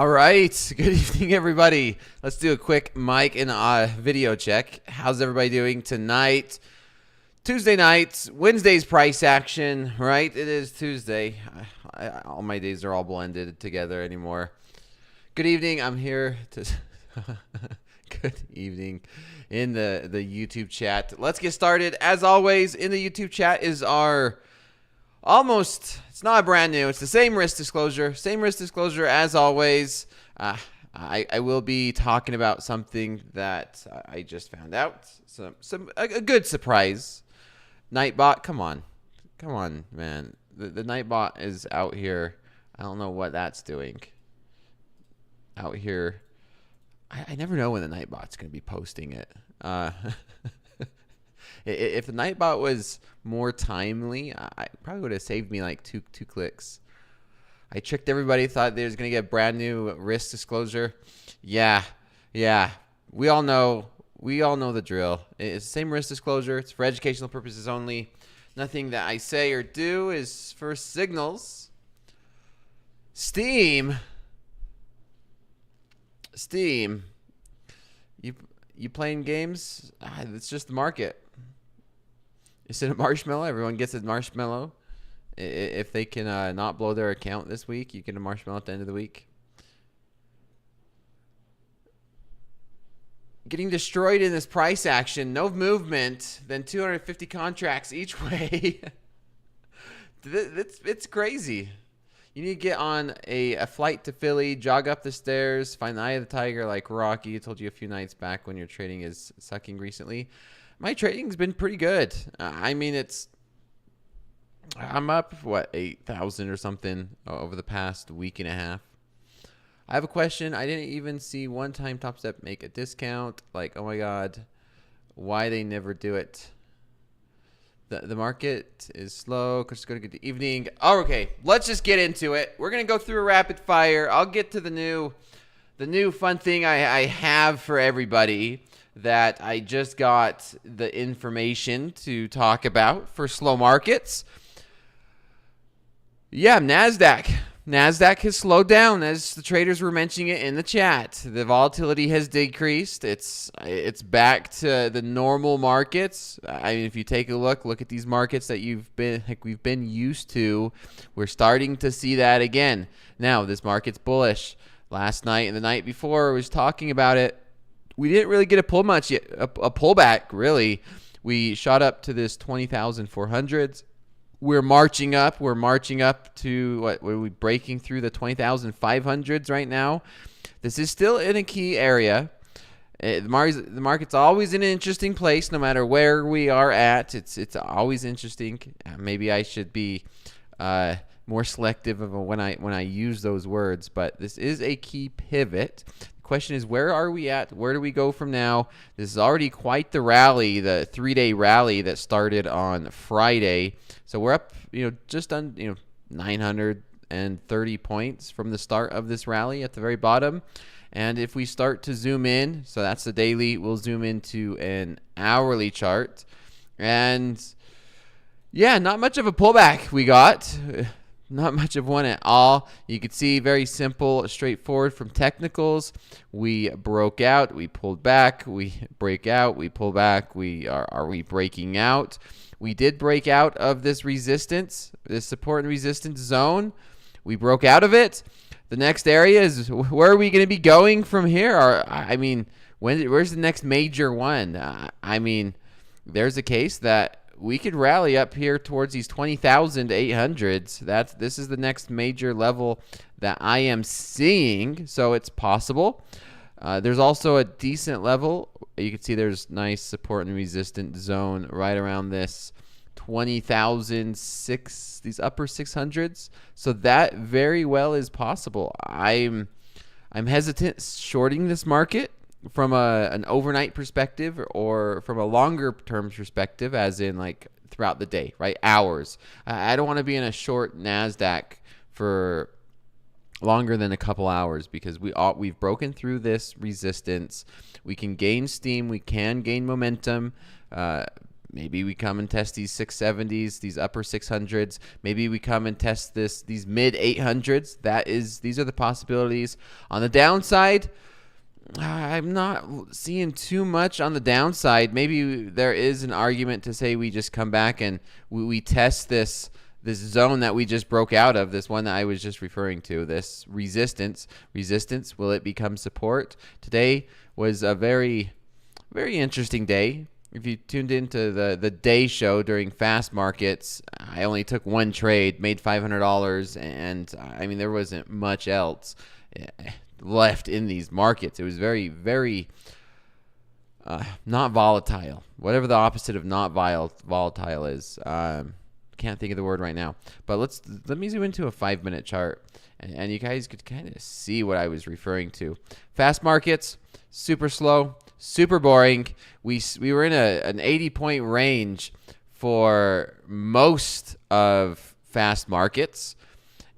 All right, good evening, everybody. Let's do a quick mic and video check. How's everybody doing tonight? Tuesday night, Wednesday's price action, right? It is Tuesday. All my days are all blended together anymore. Good evening. I'm here to... Good evening in the YouTube chat. Let's get started. As always, in the YouTube chat is our... it's not brand new. It's the same risk disclosure. Same risk disclosure as always. I will be talking about something that I just found out. A good surprise. Nightbot, come on, man. The Nightbot is out here. I don't know what that's doing. Out here, I never know when the Nightbot's going to be posting it. If the Nightbot was more timely, I probably would have saved me like two clicks. I tricked everybody, thought they was going to get a brand new risk disclosure. Yeah. We all know the drill. It's the same risk disclosure. It's for educational purposes only. Nothing that I say or do is for signals. Steam. You playing games? It's just the market. Is it a marshmallow? Everyone gets a marshmallow. If they can not blow their account this week, you get a marshmallow at the end of the week. Getting destroyed in this price action. No movement. Then 250 contracts each way. It's crazy. You need to get on a flight to Philly, jog up the stairs, find the eye of the tiger like Rocky. I told you a few nights back when your trading is sucking recently. My trading's been pretty good. I'm up, 8,000 or something over the past week and a half. I have a question. I didn't even see one time Topstep make a discount. Like, oh my God, why they never do it. The market is slow. Just go to good evening. Oh, okay, let's just get into it. We're going to go through a rapid fire. I'll get to the new fun thing I have for everybody that I just got the information to talk about for slow markets. Yeah, NASDAQ has slowed down, as the traders were mentioning it in the chat. The volatility has decreased. It's back to the normal markets. I mean, if you take a look at these markets that we've been used to. We're starting to see that again. Now, this market's bullish. Last night and the night before, I was talking about it. We didn't really get a pullback, really. We shot up to this 20,400s. We're marching up. We're marching up to what? Are we breaking through the 20,500s right now? This is still in a key area. The market's always in an interesting place, no matter where we are at. It's always interesting. Maybe I should be more selective of when I use those words, but this is a key pivot. Question is, where are we at? Where do we go from now? This is already quite the rally, the 3-day rally that started on Friday. So we're up, just on 930 points from the start of this rally at the very bottom. And if we start to zoom in, so that's the daily, we'll zoom into an hourly chart. And yeah, not much of a pullback we got. Not much of one at all. You can see very simple, straightforward from technicals. We broke out, we pulled back, we break out, we pull back. Are we breaking out? We did break out of this resistance, this support and resistance zone. We broke out of it. The next area is, where are we going to be going from here? Where's the next major one? There's a case that we could rally up here towards these 20,800s. This is the next major level that I am seeing, so it's possible. There's also a decent level. You can see there's nice support and resistance zone right around this 20,006, these upper 600s. So that very well is possible. I'm hesitant shorting this market from an overnight perspective or from a longer term perspective, as in like throughout the day, right? Hours. I don't want to be in a short NASDAQ for longer than a couple hours, because we've broken through this resistance. We can gain steam. We can gain momentum. Maybe we come and test these 670s, these upper 600s. Maybe we come and test these mid 800s. These are the possibilities. On the downside, I'm not seeing too much on the downside. Maybe there is an argument to say we just come back and we test this zone that we just broke out of, this one that I was just referring to, this resistance. Will it become support? Today was a very, very interesting day. If you tuned into the day show during fast markets, I only took one trade, made $500, and I mean, there wasn't much else left in these markets. It was very, very not volatile. Whatever the opposite of not volatile is. Can't think of the word right now. But let me zoom into a 5-minute chart, and you guys could kind of see what I was referring to. Fast markets, super slow, super boring. We were in an 80-point range for most of fast markets,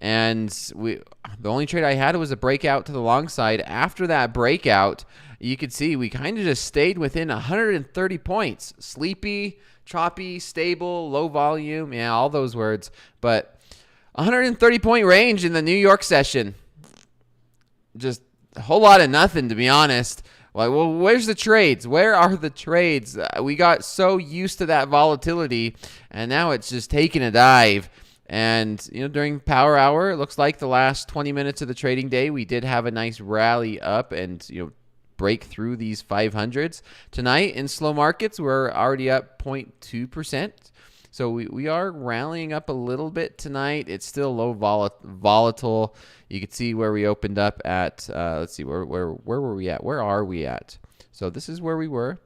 and the only trade I had was a breakout to the long side. After that breakout, you could see we kind of just stayed within 130 points. Sleepy, choppy, stable, low volume, yeah, all those words. But 130-point range in the New York session. Just a whole lot of nothing, to be honest. Like, well, where's the trades? Where are the trades? We got so used to that volatility, and now it's just taking a dive. And, during power hour, it looks like the last 20 minutes of the trading day, we did have a nice rally up and, break through these 500s. Tonight in slow markets, we're already up 0.2%. So we are rallying up a little bit tonight. It's still low volatile. You can see where we opened up at. Let's see, where were we at? Where are we at? So this is where we were,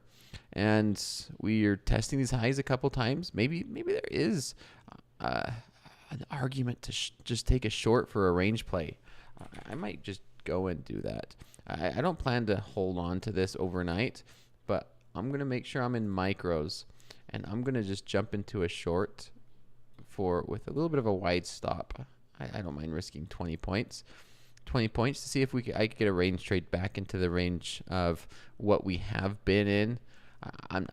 and we are testing these highs a couple times. Maybe there is an argument to just take a short for a range play. I might just go and do that. I don't plan to hold on to this overnight, but I'm going to make sure I'm in micros, and I'm going to just jump into a short with a little bit of a wide stop. I don't mind risking 20 points. 20 points to see if I could get a range trade back into the range of what we have been in.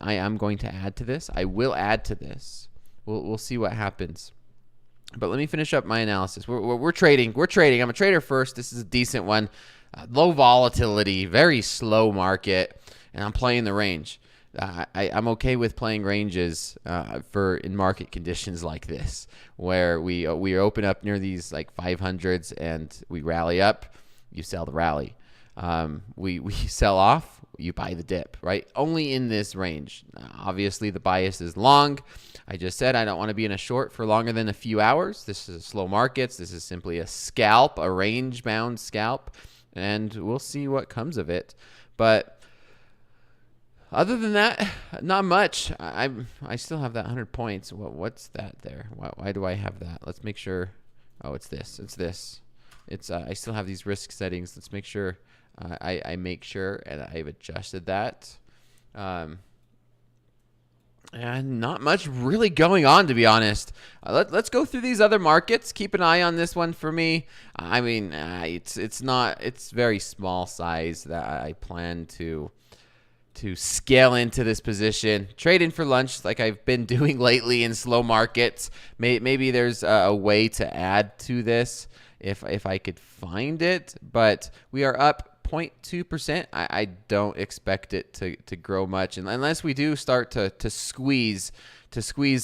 I am going to add to this. I will add to this. We'll see what happens. But let me finish up my analysis. We're trading. I'm a trader first. This is a decent one. Low volatility, very slow market, and I'm playing the range. I'm okay with playing ranges in market conditions like this, where we open up near these like 500s and we rally up. You sell the rally. We sell off. You buy the dip, right? Only in this range. Obviously, the bias is long. I just said I don't want to be in a short for longer than a few hours. This is slow markets. This is simply a scalp, a range-bound scalp, and we'll see what comes of it. But other than that, not much. I still have that 100 points. What's that there? Why do I have that? Let's make sure. Oh, it's this. I still have these risk settings. Let's make sure I make sure, and I've adjusted that. And not much really going on, to be honest. Let's go through these other markets. Keep an eye on this one for me. I mean, it's very small size that I plan to scale into this position. Trade in for lunch like I've been doing lately in slow markets. Maybe there's a way to add to this if I could find it. But we are up 0.2%. I don't expect it to grow much unless we do start to squeeze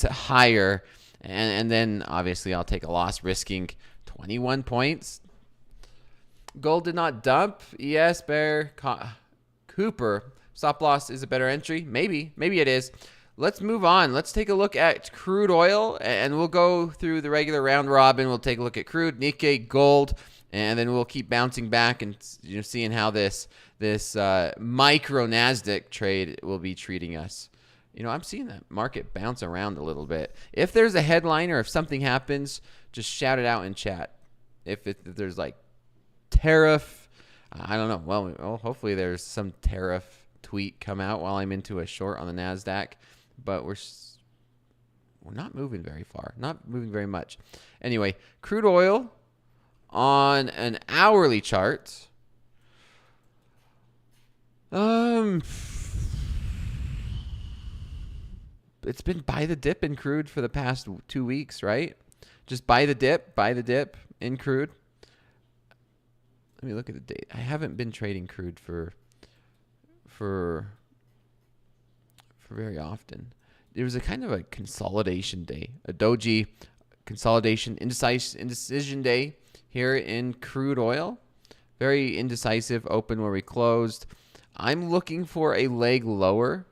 higher. And then obviously I'll take a loss risking 21 points. Gold did not dump. ES, Bear, Cooper. Stop loss is a better entry. Maybe it is. Let's move on. Let's take a look at crude oil, and we'll go through the regular round robin. We'll take a look at crude, Nikkei, gold, and then we'll keep bouncing back and seeing how this micro Nasdaq trade will be treating us. I'm seeing that market bounce around a little bit. If there's a headline or if something happens, just shout it out in chat. If there's like tariff, I don't know. Well, hopefully there's some tariff tweet come out while I'm into a short on the Nasdaq, but we're not moving very far, not moving very much. Anyway, crude oil on an hourly chart. it's been buy the dip in crude for the past 2 weeks, right? Just buy the dip in crude. Let me look at the date. I haven't been trading crude for very often. It was a kind of a consolidation day, a doji consolidation indecision day here in crude oil. Very indecisive open where we closed. I'm looking for a leg lower.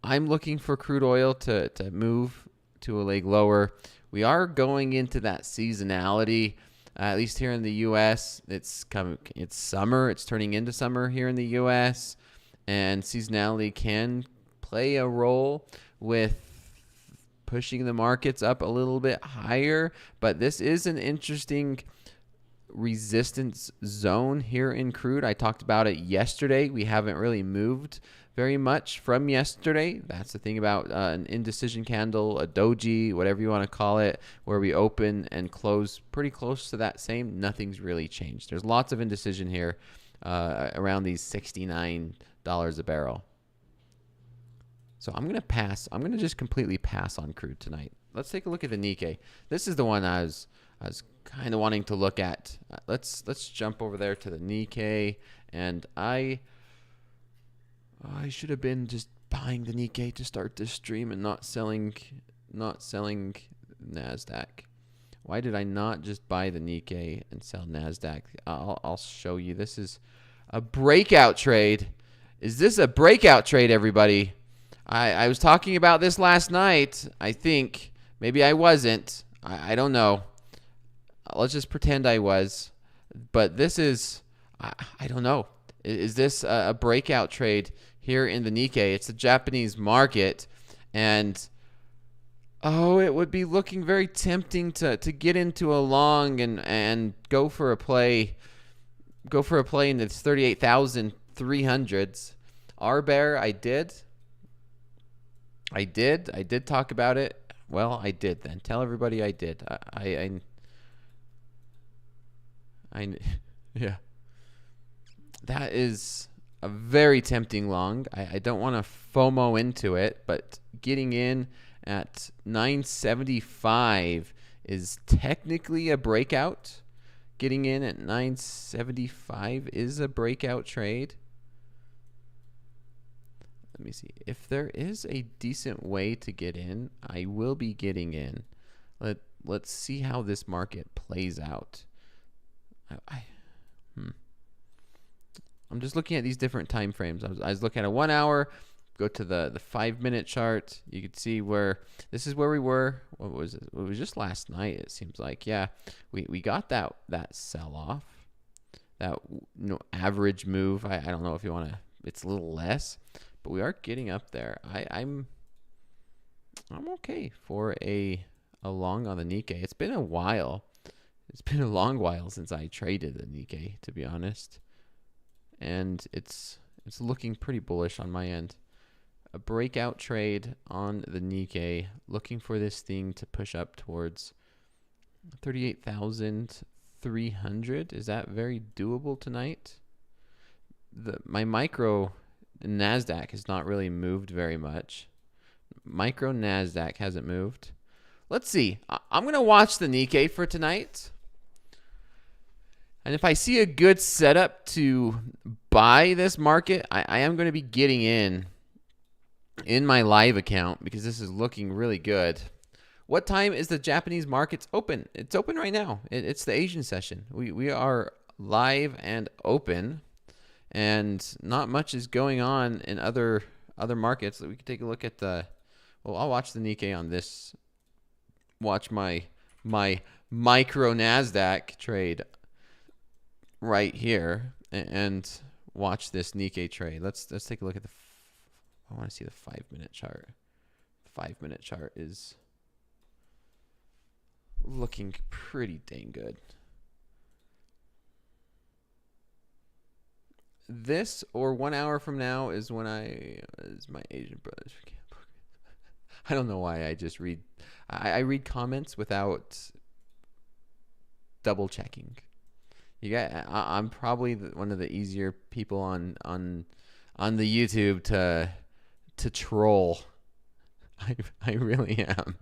I'm looking for crude oil to move to a leg lower. We are going into that seasonality, at least here in the U.S. It's summer. It's turning into summer here in the U.S. And seasonality can play a role with pushing the markets up a little bit higher. But this is an interesting resistance zone here in crude. I talked about it yesterday. We haven't really moved very much from yesterday. That's the thing about an indecision candle, a doji, whatever you want to call it, where we open and close pretty close to that same. Nothing's really changed. There's lots of indecision here around these $69 a barrel. So I'm going to pass. I'm going to just completely pass on crude tonight. Let's take a look at the Nikkei. This is the one I was kind of wanting to look at. Let's jump over there to the Nikkei, and I should have been just buying the Nikkei to start this stream and not selling Nasdaq. Why did I not just buy the Nikkei and sell Nasdaq? I'll show you. This is a breakout trade. Is this a breakout trade, everybody? I was talking about this last night. I think maybe I wasn't. I don't know. Let's just pretend I was. But this is, I don't know. Is this a breakout trade here in the Nikkei? It's a Japanese market. And, it would be looking very tempting to get into a long and go for a play. Go for a play in the 38,300s. R-Bear, I did talk about it. Well, I did then. Tell everybody I did. Yeah. That is a very tempting long. I don't want to FOMO into it, but getting in at 975 is technically a breakout. Getting in at 975 is a breakout trade. Let me see. If there is a decent way to get in, I will be getting in. Let's see how this market plays out. I'm just looking at these different time frames. I was looking at a 1 hour. Go to the 5-minute chart. You could see where this is where we were. What was it? It was just last night. It seems like, yeah, we got that sell off, that average move. I don't know if you want to. It's a little less, but we are getting up there. I'm okay for a long on the Nikkei. It's been a while. It's been a long while since I traded the Nikkei, to be honest. And it's looking pretty bullish on my end. A breakout trade on the Nikkei, looking for this thing to push up towards 38,300. Is that very doable tonight? My micro Nasdaq has not really moved very much. Micro Nasdaq hasn't moved. Let's see. I'm going to watch the Nikkei for tonight. And if I see a good setup to buy this market, I am going to be getting in my live account because this is looking really good. What time is the Japanese markets open? It's open right now. It's the Asian session. We are live and open, and not much is going on in other markets. We can take a look at I'll watch the Nikkei on this. Watch my micro Nasdaq trade right here and watch this Nikkei trade. Let's take a look at I want to see the 5-minute chart. The 5-minute chart is looking pretty dang good. This or 1 hour from now is when is my Asian brothers. I don't know why I just read. I read comments without double checking. I'm probably one of the easier people on the YouTube to troll. I really am.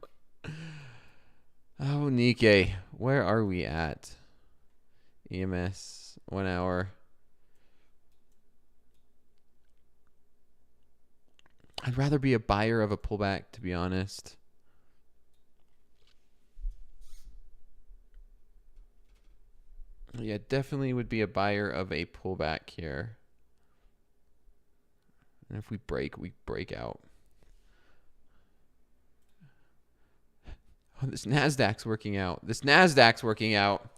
Oh, Nikkei, where are we at? EMS, 1 hour. I'd rather be a buyer of a pullback, to be honest. Yeah, definitely would be a buyer of a pullback here. And if we break out. Oh, this NASDAQ's working out. This NASDAQ's working out.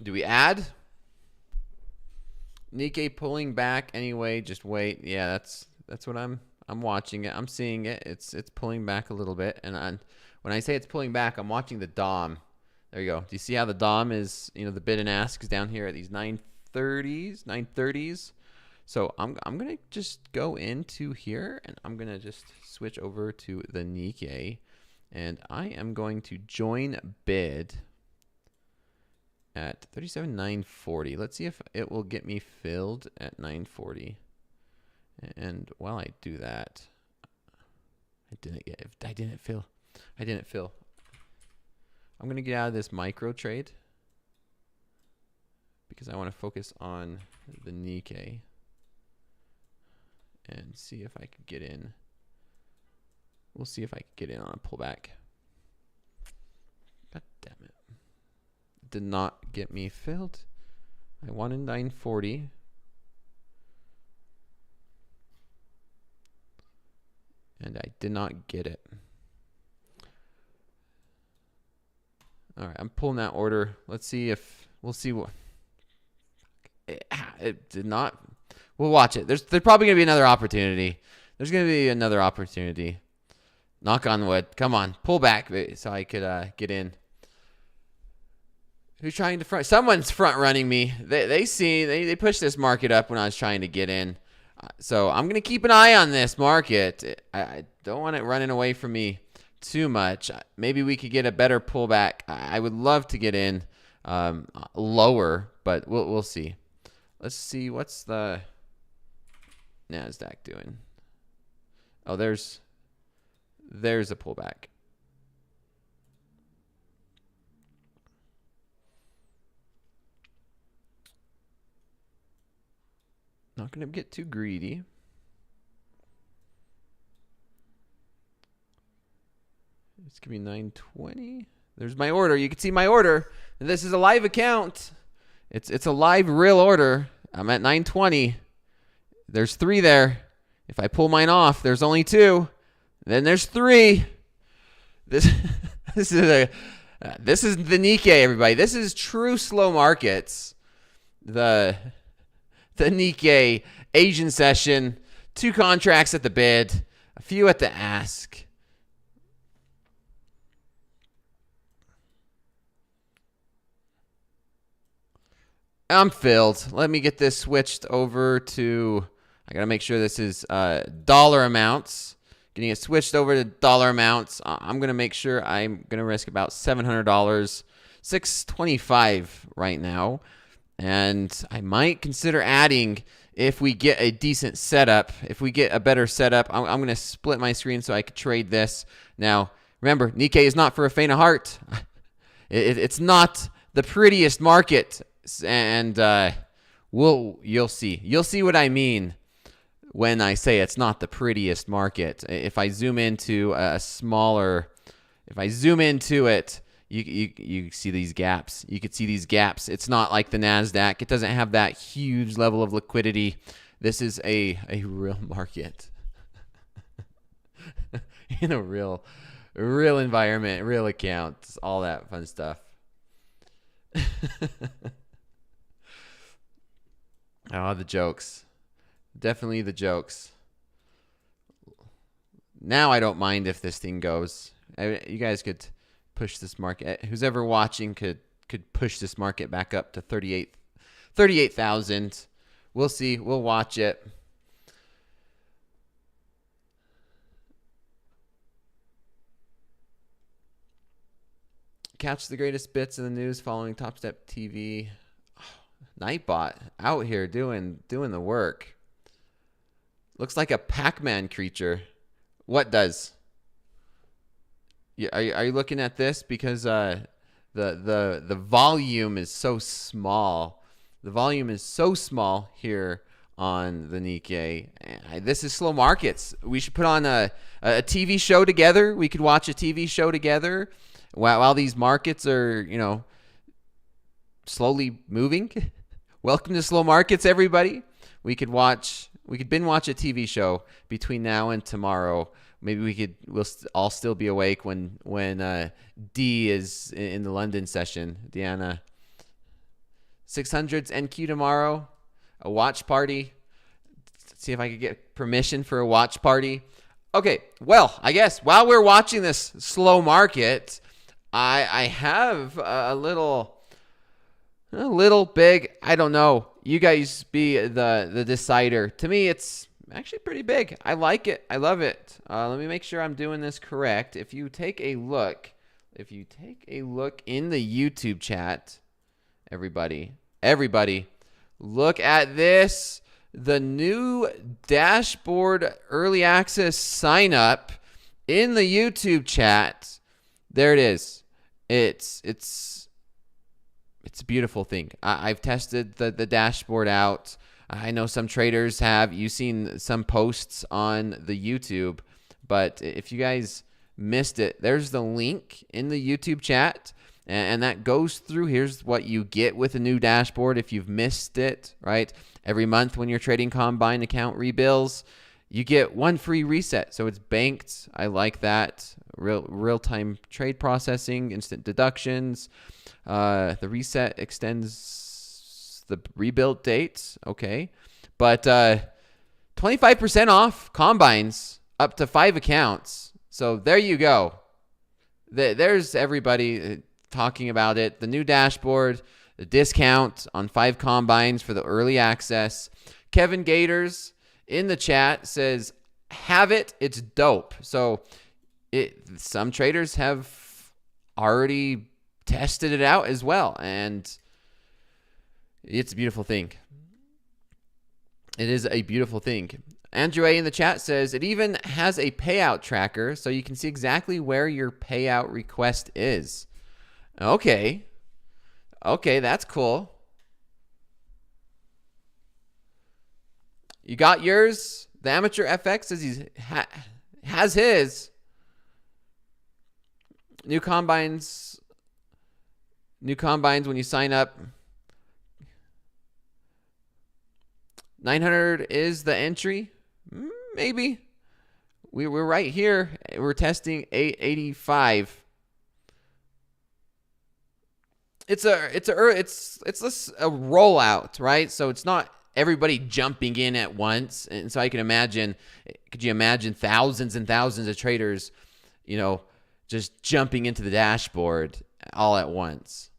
Do we add? Nikkei pulling back anyway. Just wait. Yeah, that's what I'm watching it. I'm seeing it. It's pulling back a little bit. And when I say it's pulling back, I'm watching the DOM. There you go. Do you see how the DOM is, the bid and ask is down here at these 930s? So I'm going to just go into here, and I'm going to just switch over to the Nikkei, and I am going to join bid at 37,940. Let's see if it will get me filled at 940. And while I do that, I didn't fill. I'm going to get out of this micro trade because I want to focus on the Nikkei and see if I could get in. We'll see if I could get in on a pullback. God damn it. Did not get me filled. I wanted 940. And I did not get it. All right, I'm pulling that order. Let's see if we'll see what it did not. We'll watch it. There's probably gonna be another opportunity. There's gonna be another opportunity. Knock on wood. Come on, pull back so I could get in. Who's trying to front? Someone's front running me. They pushed this market up when I was trying to get in. So I'm gonna keep an eye on this market. I don't want it running away from me too much. Maybe we could get a better pullback. I would love to get in lower, but we'll see. Let's see, what's the NASDAQ doing? Oh, there's a pullback. Not going to get too greedy. It's going to be 920. There's my order. You can see my order. And this is a live account. It's a live real order. I'm at 920. There's 3 there. If I pull mine off, there's only 2. Then there's 3. This is the Nikkei, everybody. This is true slow markets. The Nikkei Asian session, 2 contracts at the bid, a few at the ask. I'm filled. Let me get this switched over to, I got to make sure this is dollar amounts. Getting it switched over to dollar amounts. I'm going to make sure I'm going to risk about $700, $625 right now. And I might consider adding if we get a decent setup. If we get a better setup, I'm going to split my screen so I could trade this. Now, remember, Nikkei is not for a faint of heart. It's not the prettiest market. And you'll see. You'll see what I mean when I say it's not the prettiest market. If I zoom into if I zoom into it, you see these gaps. You could see these gaps. It's not like the NASDAQ. It doesn't have that huge level of liquidity. This is a real market in a real environment, real accounts, all that fun stuff. Oh, the jokes. Definitely the jokes. Now I don't mind if this thing goes. You guys could push this market. Who's ever watching could push this market back up to 38,000. We'll see. We'll watch it. Catch the greatest bits in the news following TopstepTV. Nightbot out here doing the work. Looks like a Pac-Man creature. What does? Are you looking at this because the volume is so small. The volume is so small here on the Nikkei. This is slow markets. We should put on a TV show together. We could watch a TV show together while these markets are, slowly moving. Welcome to slow markets, everybody. We could binge watch a TV show between now and tomorrow. Maybe we'll all still be awake when D is in the London session. Deanna, 600s NQ tomorrow, a watch party. Let's see if I could get permission for a watch party. Okay, well, I guess while we're watching this slow market, I have a little big. I don't know. You guys be the decider. To me, it's actually pretty big. I like it. I love it. Let me make sure I'm doing this correct. If you take a look in the YouTube chat, everybody, look at this. The new dashboard early access sign up in the YouTube chat. There it is. It's a beautiful thing. I've tested the dashboard out. I know some traders have. You've seen some posts on the YouTube, but if you guys missed it, there's the link in the YouTube chat, and that goes through. Here's what you get with a new dashboard if you've missed it, right? Every month when your trading combine account rebills, you get one free reset. So it's banked. I like that. Real-time trade processing, instant deductions. The reset extends the rebuild date. Okay. But 25% off combines up to 5 accounts. So there you go. There's everybody talking about it. The new dashboard, the discount on 5 combines for the early access. Kevin Gators in the chat says, have it. It's dope. So some traders have already tested it out as well, and it's a beautiful thing. It is a beautiful thing. Andrew A in the chat says it even has a payout tracker, so you can see exactly where your payout request is. Okay, that's cool. You got yours. The Amateur FX says he has his. New combines when you sign up. 900 is the entry. Maybe. We're right here. We're testing 885. It's a rollout, right? So it's not everybody jumping in at once. And so could you imagine thousands and thousands of traders, just jumping into the dashboard all at once?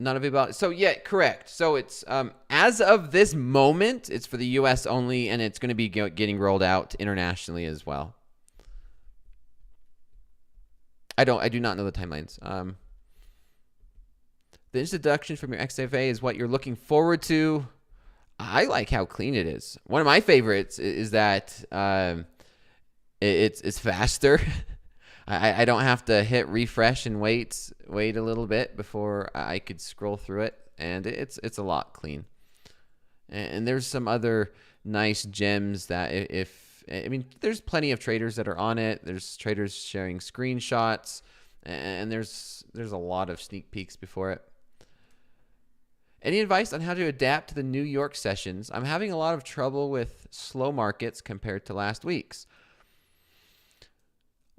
Not available. So yeah, correct. So it's as of this moment, it's for the U.S. only, and it's going to be getting rolled out internationally as well. I do not know the timelines. The introduction from your XFA is what you're looking forward to. I like how clean it is. One of my favorites is that it's faster. I don't have to hit refresh and wait a little bit before I could scroll through it, and it's a lot clean. And there's some other nice gems that there's plenty of traders that are on it. There's traders sharing screenshots, and there's a lot of sneak peeks before it. Any advice on how to adapt to the New York sessions? I'm having a lot of trouble with slow markets compared to last week's.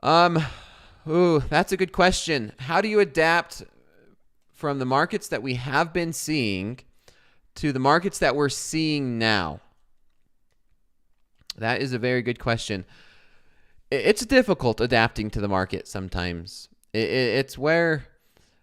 That's a good question. How do you adapt from the markets that we have been seeing to the markets that we're seeing now? That is a very good question. It's difficult adapting to the market sometimes. It's where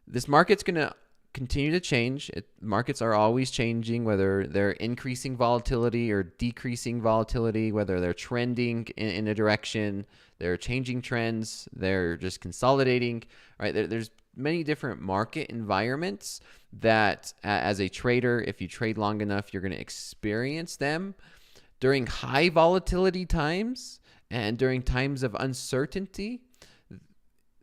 this market's going to continue to change. Markets are always changing, whether they're increasing volatility or decreasing volatility, whether they're trending in a direction, they're changing trends, they're just consolidating, right? There's many different market environments that as a trader, if you trade long enough, you're going to experience them. During high volatility times and during times of uncertainty,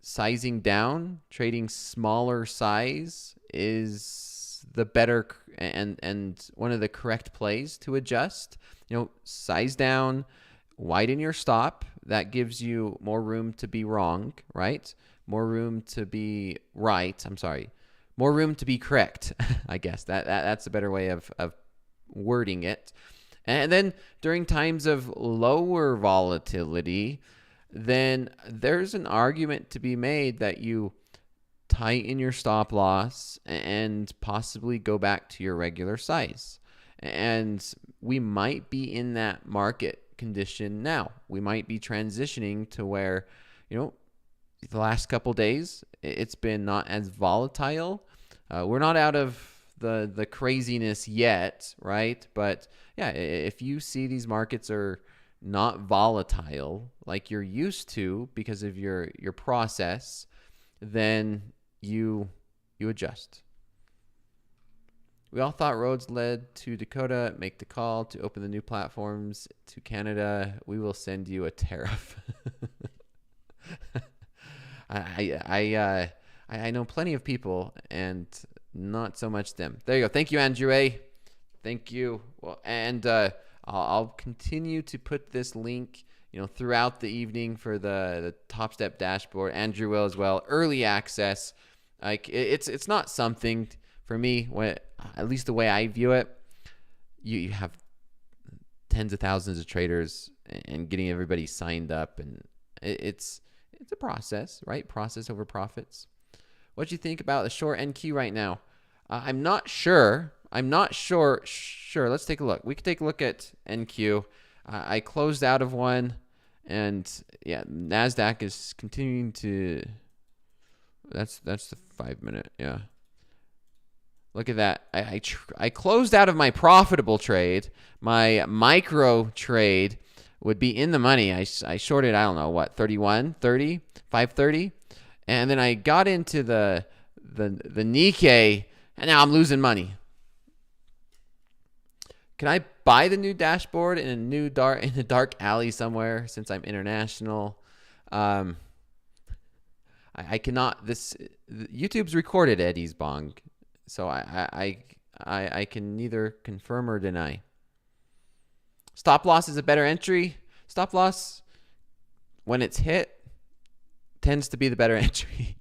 sizing down, trading smaller size is the better and one of the correct plays to adjust. Size down, widen your stop. That gives you more room to be wrong, right? More room to be right. I'm sorry. More room to be correct. I guess that's a better way of wording it. And then during times of lower volatility, then there's an argument to be made that you tighten your stop loss and possibly go back to your regular size. And we might be in that market condition now. We might be transitioning to where, the last couple days, it's been not as volatile. We're not out of the craziness yet, right? But yeah, if you see these markets are not volatile like you're used to because of your process, then you adjust. We all thought roads led to Dakota. Make the call to open the new platforms to Canada. We will send you a tariff. I know plenty of people and not so much them. There you go. Thank you, Andrew A. Thank you. Well, and I'll continue to put this link, throughout the evening for the Topstep dashboard. Andrew will as well. Early access. Like it's not something for me. At least the way I view it, you have tens of thousands of traders and getting everybody signed up, and it's a process, right? Process over profits. What do you think about the short NQ right now? I'm not sure. Sure, let's take a look. We can take a look at NQ. I closed out of one, and yeah, NASDAQ is continuing to. That's the 5 minute. Yeah. Look at that. I closed out of my profitable trade. My micro trade would be in the money. I shorted, I don't know what, 31, 30, 530, and then I got into the Nikkei, and now I'm losing money. Can I buy the new dashboard in a dark alley somewhere since I'm international? I cannot. YouTube's recorded Eddie's bong, so I can neither confirm or deny. Stop loss is a better entry. Stop loss, when it's hit, tends to be the better entry.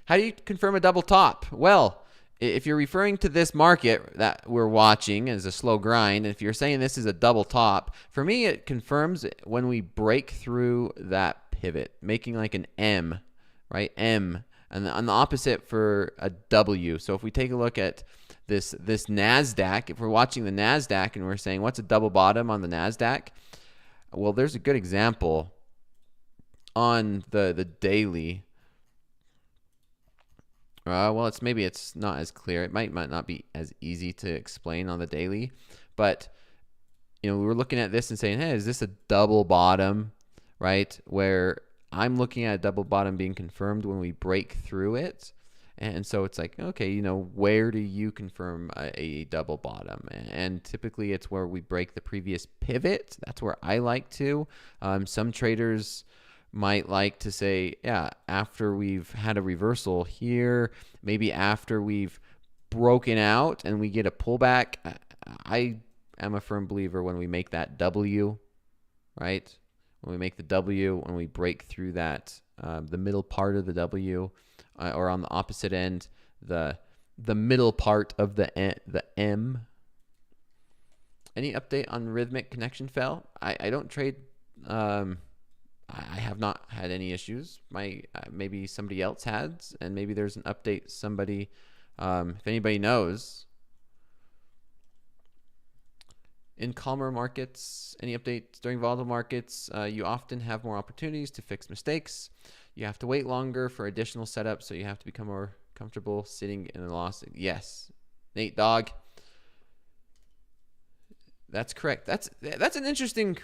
How do you confirm a double top? Well, if you're referring to this market that we're watching as a slow grind, and if you're saying this is a double top, for me it confirms when we break through that pivot, making like an M, right? M, and on the opposite for a W. So if we take a look at this NASDAQ, if we're watching the NASDAQ and we're saying what's a double bottom on the NASDAQ, well, there's a good example on the daily. Well, maybe it's not as clear. It might not be as easy to explain on the daily, but we were looking at this and saying, hey, is this a double bottom, right? Where I'm looking at a double bottom being confirmed when we break through it. And so it's like, okay, where do you confirm a double bottom? And typically it's where we break the previous pivot. That's where I like to. Some traders might like to say, yeah, after we've had a reversal here, maybe after we've broken out and we get a pullback. I am a firm believer when we make that W, right? When we make the W, when we break through that, the middle part of the W, or on the opposite end, the middle part of the M. Any update on rhythmic connection fell? I don't trade. I have not had any issues. Maybe somebody else has, and maybe there's an update. Somebody, if anybody knows. In calmer markets, any updates during volatile markets? You often have more opportunities to fix mistakes. You have to wait longer for additional setups, so you have to become more Comfortable sitting in a loss? Yes. Nate Dogg. That's correct. That's an interesting.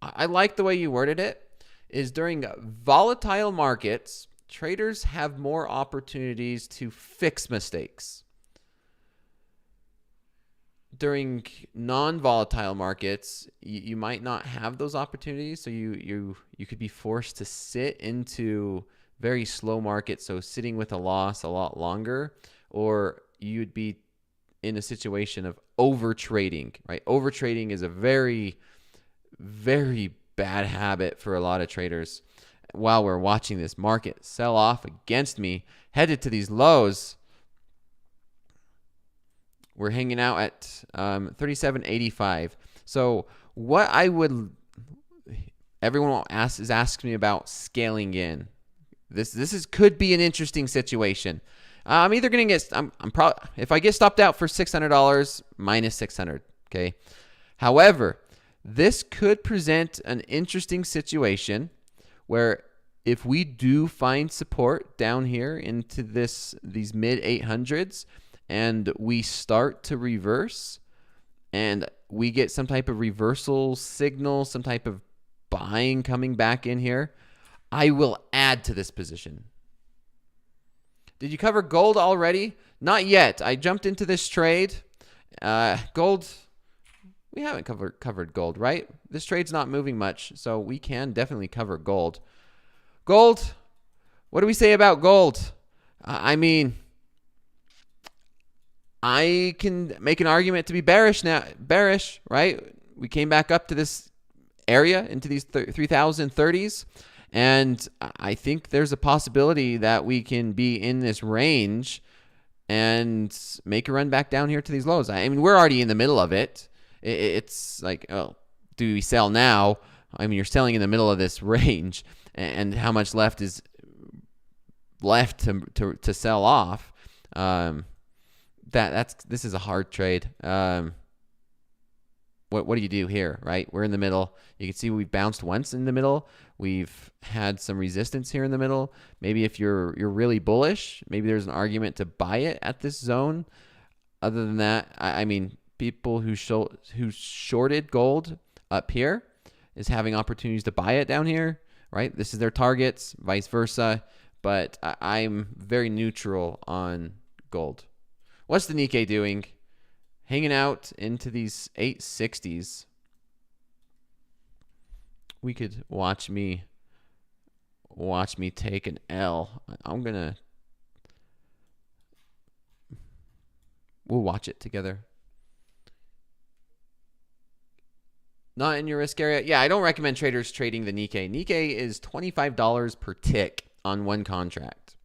I like the way you worded it. Is during volatile markets, traders have more opportunities to fix mistakes. During non-volatile markets, you might not have those opportunities, so you could be forced to sit into very slow markets, so sitting with a loss a lot longer, or you'd be in a situation of over trading, right? Over trading is a very, very bad habit for a lot of traders. While we're watching this market sell off against me, headed to these lows, we're hanging out at 37.85. So what everyone asks me about scaling in. This could be an interesting situation. I'm either going to get, I'm probably, if I get stopped out for $600, minus 600, okay? However, this could present an interesting situation where if we do find support down here into these mid 800s and we start to reverse and we get some type of reversal signal, some type of buying coming back in here, I will add to this position. Did you cover gold already? Not yet. I jumped into this trade. Gold, we haven't covered gold, right? This trade's not moving much, so we can definitely cover gold. Gold, what do we say about gold? I mean, I can make an argument to be bearish now. Bearish, right? We came back up to this area into these 3030s. And I think there's a possibility that we can be in this range and make a run back down here to these lows. I mean, we're already in the middle of it. It's like, oh, do we sell now? I mean, you're selling in the middle of this range, and how much left is left to sell off? This is a hard trade. What do you do here, right? We're in the middle. You can see we've bounced once in the middle. We've had some resistance here in the middle. Maybe if you're really bullish, maybe there's an argument to buy it at this zone. Other than that, I mean, people who shorted gold up here is having opportunities to buy it down here, right? This is their targets, vice versa. But I'm very neutral on gold. What's the Nikkei doing? Hanging out into these 860s. We could watch me take an L. We'll watch it together. Not in your risk area. Yeah, I don't recommend traders trading the Nikkei. Nikkei is $25 per tick on one contract.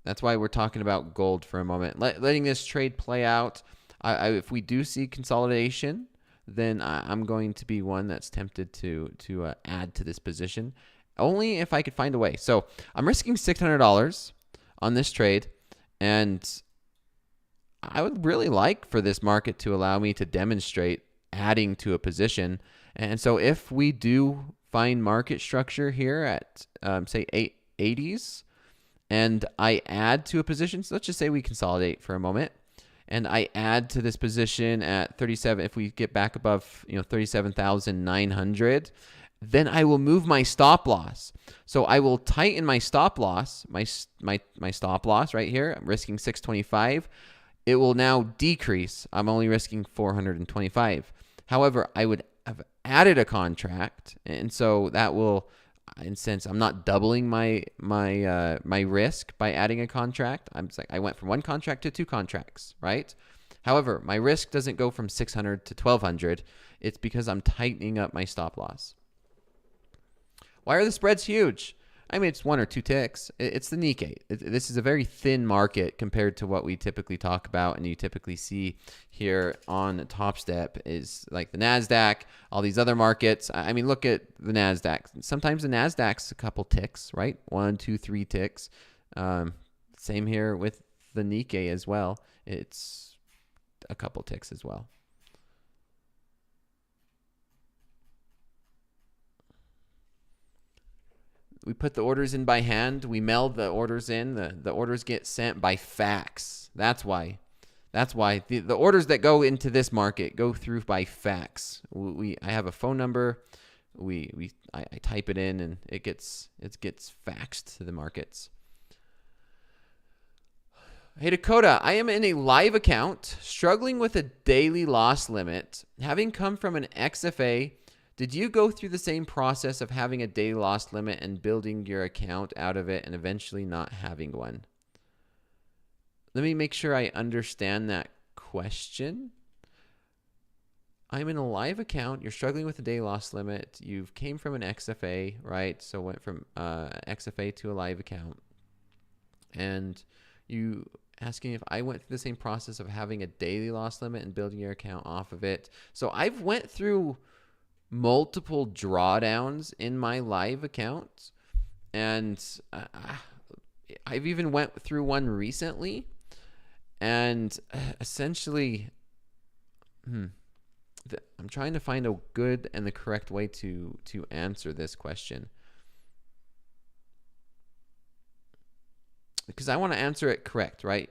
That's why we're talking about gold for a moment. Letting this trade play out. If we do see consolidation, then I'm going to be one that's tempted to add to this position, only if I could find a way. So I'm risking $600 on this trade, and I would really like for this market to allow me to demonstrate adding to a position. And so if we do find market structure here at, say, 880s, and I add to a position, so let's just say we consolidate for a moment, and I add to this position at 37, if we get back above 37,900, then I will move my stop loss. So I will tighten my stop loss, my stop loss right here. I'm risking 625. It will now decrease. I'm only risking 425. However, I would have added a contract, and so that will, and since I'm not doubling my risk by adding a contract, I went from one contract to two contracts, right? However, my risk doesn't go from 600 to 1200. It's because I'm tightening up my stop loss. Why are the spreads huge? I mean, it's one or two ticks. It's the Nikkei. This is a very thin market compared to what we typically talk about and you typically see here on Topstep is like the NASDAQ, all these other markets. I mean, look at the NASDAQ. Sometimes the NASDAQ's a couple ticks, right? 1, 2, 3 ticks. Same here with the Nikkei as well. It's a couple ticks as well. We put the orders in by hand. We mail the orders in. The orders get sent by fax. That's why. The orders that go into this market go through by fax. I have a phone number. I type it in and it gets faxed to the markets. Hey Dakota, I am in a live account, struggling with a daily loss limit. Having come from an XFA, did you go through the same process of having a daily loss limit and building your account out of it and eventually not having one? Let me make sure I understand that question. I'm in a live account. You're struggling with a daily loss limit. You came from an XFA, right? So went from XFA to a live account. And you asking if I went through the same process of having a daily loss limit and building your account off of it. So I've went through multiple drawdowns in my live account, and I've even went through one recently. And essentially, I'm trying to find a good and the correct way to answer this question, because I want to answer it correct, right?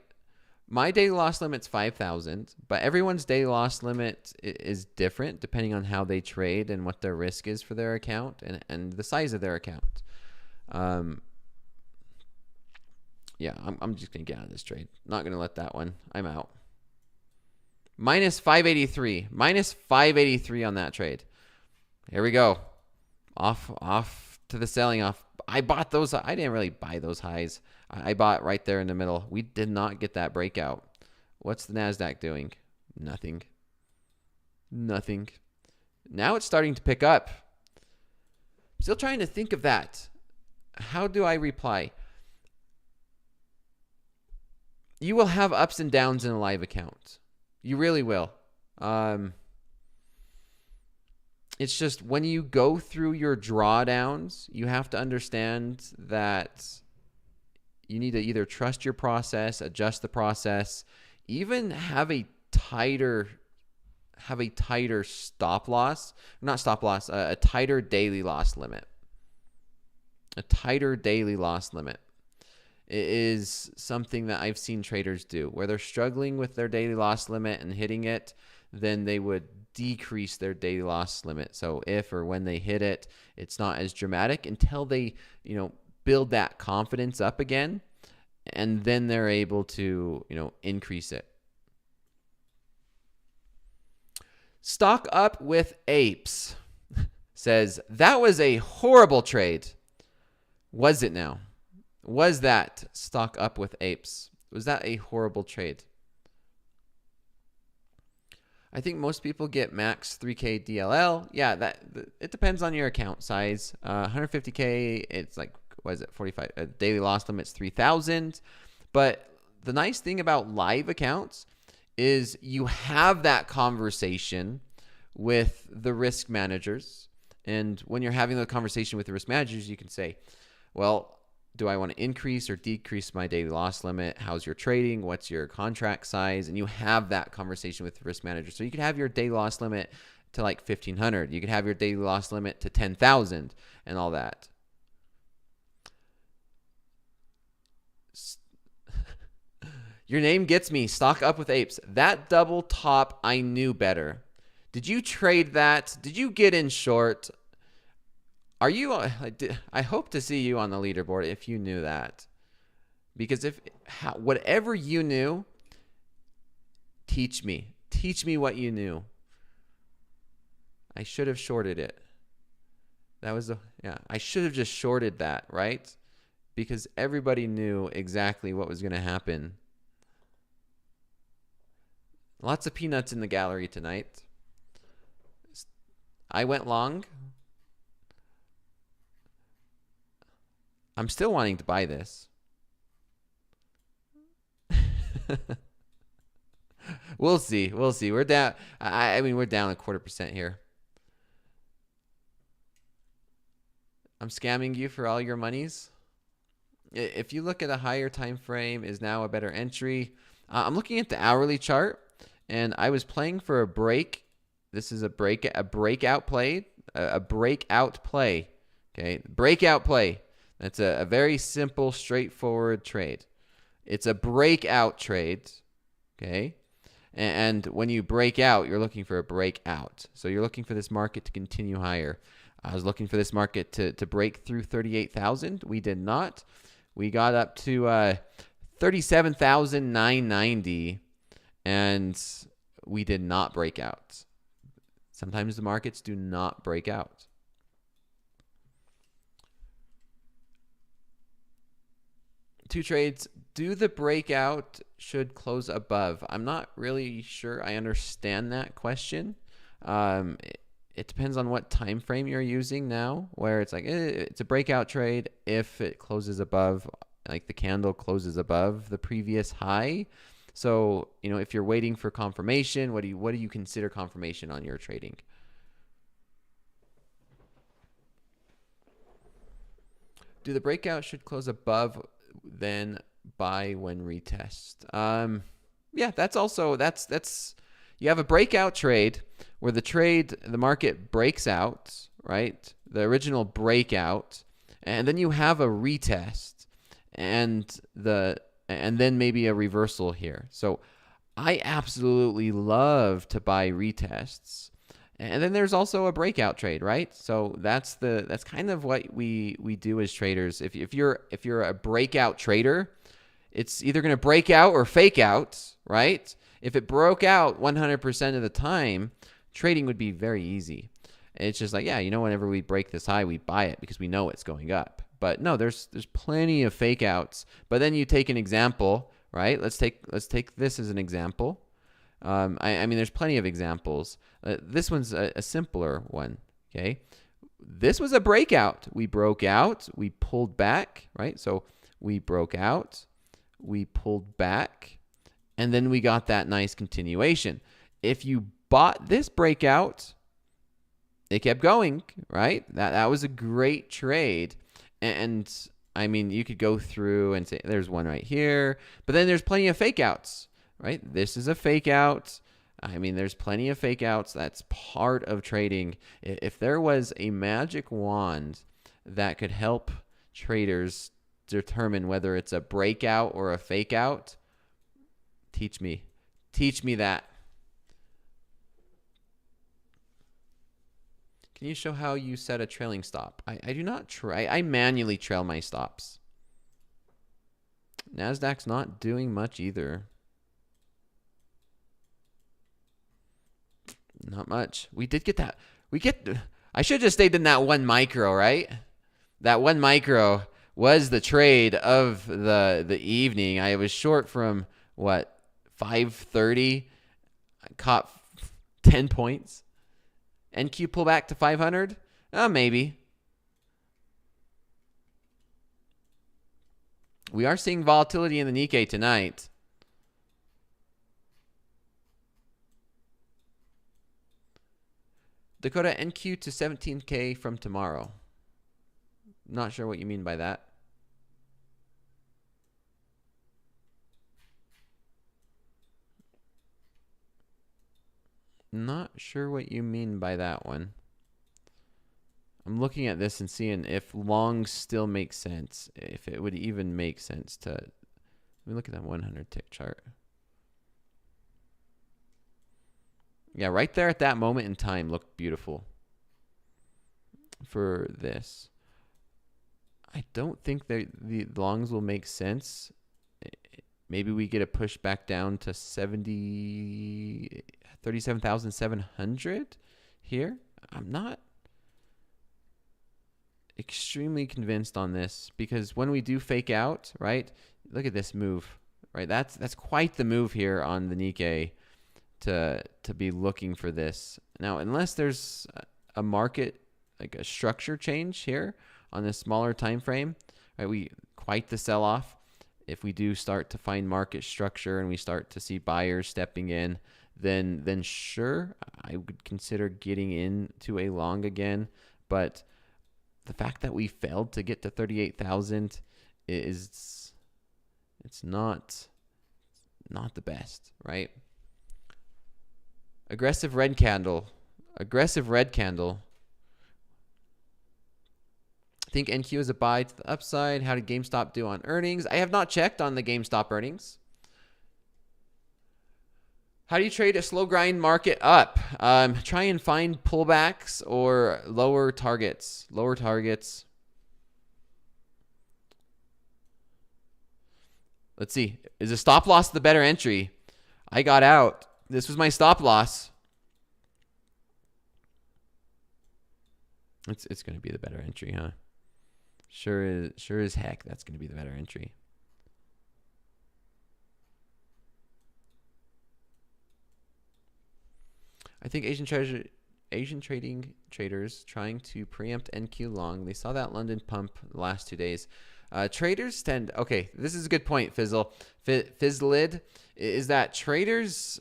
My daily loss limit's 5,000, but everyone's daily loss limit is different depending on how they trade and what their risk is for their account and the size of their account. Yeah, I'm just going to get out of this trade. Not going to let that one. I'm out. Minus 583. Minus 583 on that trade. Here we go. Off to the selling off. I bought those. I didn't really buy those highs. I bought right there in the middle. We did not get that breakout. What's the NASDAQ doing? Nothing. Nothing. Now it's starting to pick up. Still trying to think of that. How do I reply? You will have ups and downs in a live account. You really will. It's just when you go through your drawdowns, you have to understand that you need to either trust your process, adjust the process, even have a tighter stop loss, not stop loss, a tighter daily loss limit. A tighter daily loss limit is something that I've seen traders do where they're struggling with their daily loss limit and hitting it, then they would decrease their daily loss limit. So if or when they hit it, it's not as dramatic until they, build that confidence up again, and then they're able to, increase it. Stock Up with Apes says, that was a horrible trade. Was it now? Was that Stock Up with Apes? Was that a horrible trade? I think most people get max 3K DLL. Yeah, it depends on your account size. 150K, it's like, what is it, 45? Daily loss limit's 3,000. But the nice thing about live accounts is you have that conversation with the risk managers. And when you're having the conversation with the risk managers, you can say, well, do I want to increase or decrease my daily loss limit? How's your trading? What's your contract size? And you have that conversation with the risk manager. So you could have your daily loss limit to like 1,500. You could have your daily loss limit to 10,000 and all that. Your name gets me. Stock Up with Apes. That double top, I knew better. Did you trade that? Did you get in short? Are you? I hope to see you on the leaderboard if you knew that, because whatever you knew, teach me. Teach me what you knew. I should have shorted it. I should have just shorted that, right? Because everybody knew exactly what was going to happen. Lots of peanuts in the gallery tonight. I went long. I'm still wanting to buy this. We'll see. We're down. We're down 0.25% here. I'm scamming you for all your monies. If you look at a higher time frame, is now a better entry. I'm looking at the hourly chart, and I was playing for a break. This is a breakout play. A breakout play. Okay, breakout play. It's a very simple, straightforward trade. It's a breakout trade, okay? And when you break out, you're looking for a breakout. So you're looking for this market to continue higher. I was looking for this market to break through 38,000. We did not. We got up to 37,990, and we did not break out. Sometimes the markets do not break out. Two trades. Do the breakout should close above? I'm not really sure I understand that question. It depends on what time frame you're using now, where it's like it's a breakout trade if it closes above, like the candle closes above the previous high. So, if you're waiting for confirmation, what do you consider confirmation on your trading? Do the breakout should close above, then buy when retest? Yeah, that's you have a breakout trade where the market breaks out, right? The original breakout, and then you have a retest and then maybe a reversal here. So I absolutely love to buy retests. And then there's also a breakout trade, right? So that's kind of what we do as traders. If you're a breakout trader, it's either going to break out or fake out, right? If it broke out 100% of the time, trading would be very easy. It's just like, whenever we break this high, we buy it because we know it's going up. But no, there's plenty of fake outs. But then you take an example, right? Let's take this as an example. I mean, there's plenty of examples. This one's a simpler one, okay? This was a breakout. We broke out. We pulled back, right? So we broke out. We pulled back. And then we got that nice continuation. If you bought this breakout, it kept going, right? That was a great trade. And I mean, you could go through and say, there's one right here. But then there's plenty of fake outs. Right? This is a fake out. I mean, there's plenty of fake outs. That's part of trading. If there was a magic wand that could help traders determine whether it's a breakout or a fake out, teach me. Teach me that. Can you show how you set a trailing stop? I do not try. I manually trail my stops. NASDAQ's not doing much either. Not much. We did get that. I should have just stayed in that one micro, right? That one micro was the trade of the evening. I was short from 530. I caught 10 points. NQ pull back to 500? Oh, maybe. We are seeing volatility in the Nikkei tonight. Dakota, NQ to 17K from tomorrow. Not sure what you mean by that. Not sure what you mean by that one. I'm looking at this and seeing if longs still make sense. If it would even make sense to... Let me look at that 100 tick chart. Yeah, right there at that moment in time looked beautiful for this. I don't think the longs will make sense. Maybe we get a push back down to 37,700 here. I'm not extremely convinced on this because when we do fake out, right? Look at this move, right? That's quite the move here on the Nikkei to be looking for this. Now, unless there's a market, like a structure change here on this smaller time frame, right? Quite the sell-off. If we do start to find market structure and we start to see buyers stepping in, then sure, I would consider getting into a long again. But the fact that we failed to get to 38,000 it's not the best, right? Aggressive red candle. Think NQ is a buy to the upside. How did GameStop do on earnings? I have not checked on the GameStop earnings. How do you trade a slow grind market up? Try and find pullbacks or lower targets. Lower targets. Let's see. Is a stop loss the better entry? I got out. This was my stop loss. It's going to be the better entry, huh? Sure as heck that's going to be the better entry. I think Asian trading traders trying to preempt NQ long. They saw that London pump the last 2 days. Traders tend, okay, this is a good point, Fizzlid, is that traders,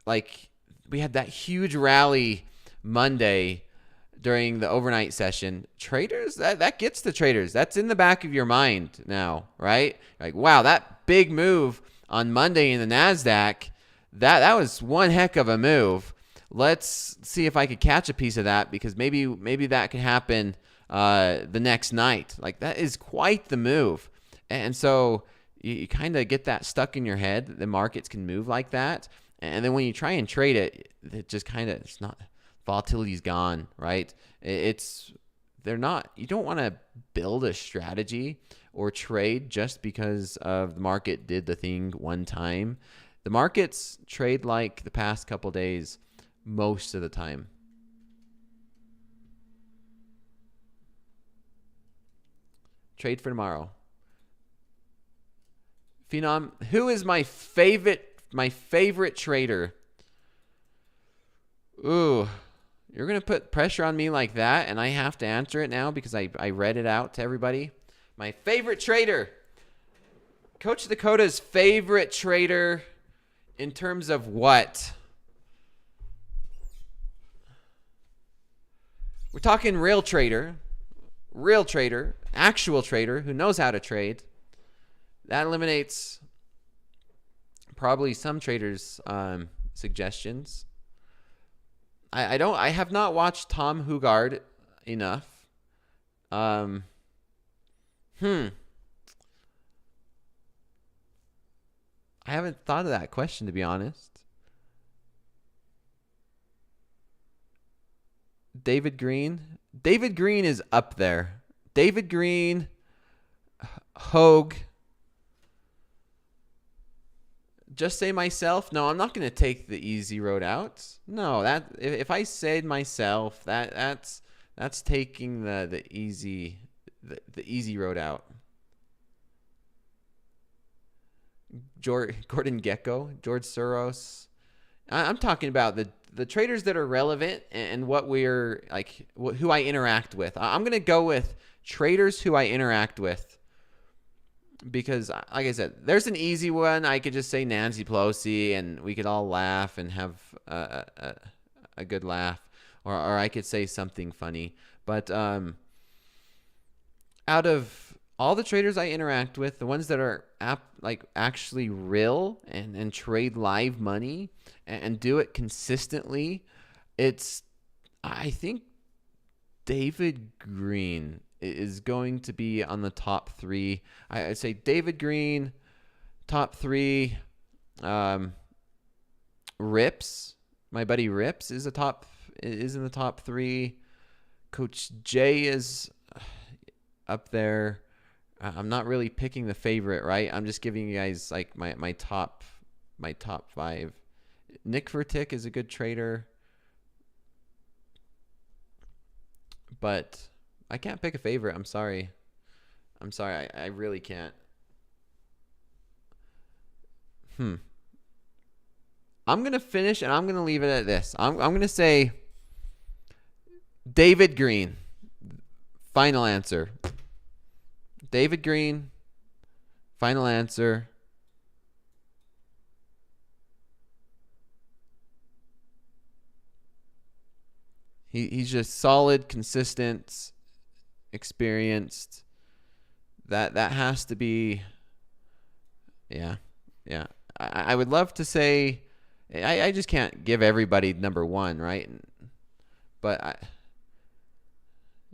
like, we had that huge rally Monday during the overnight session. Traders, that gets the traders. That's in the back of your mind now, right? Like, wow, that big move on Monday in the NASDAQ, that was one heck of a move. Let's see if I could catch a piece of that, because maybe that could happen the next night. Like, that is quite the move. And so you kind of get that stuck in your head that the markets can move like that. And then when you try and trade it, it just kind of, it's not, volatility's gone, right? They're not, you don't want to build a strategy or trade just because of the market did the thing one time. The markets trade like the past couple days most of the time. Trade for tomorrow. Phenom, who is my favorite trader? Ooh, you're going to put pressure on me like that, and I have to answer it now because I read it out to everybody. My favorite trader. Coach Dakota's favorite trader in terms of what? We're talking real trader, actual trader who knows how to trade. That eliminates probably some traders' suggestions. I have not watched Tom Hoagland enough. I haven't thought of that question, to be honest. David Green is up there. David Green, Hoag. Just say myself. No, I'm not going to take the easy road out. No, that if I said myself, that's taking the easy road out. Gordon Gecko, George Soros. I'm talking about the traders that are relevant and what we're like, who I interact with. I'm going to go with traders who I interact with. Because, like I said, there's an easy one. I could just say Nancy Pelosi, and we could all laugh and have a good laugh. Or I could say something funny. But out of all the traders I interact with, the ones that are actually real and trade live money and do it consistently, I think David Green is going to be on the top 3. I'd say David Green, top 3. Rips, my buddy Rips is in the top 3. Coach Jay is up there. I'm not really picking the favorite, right? I'm just giving you guys like my top 5. Nick Vertick is a good trader, but I can't pick a favorite. I'm sorry. I really can't. I'm going to finish, and I'm going to leave it at this. I'm going to say David Green. Final answer. David Green. Final answer. He's just solid, consistent, experienced. That has to be, yeah. I would love to say, I just can't give everybody number 1, right? But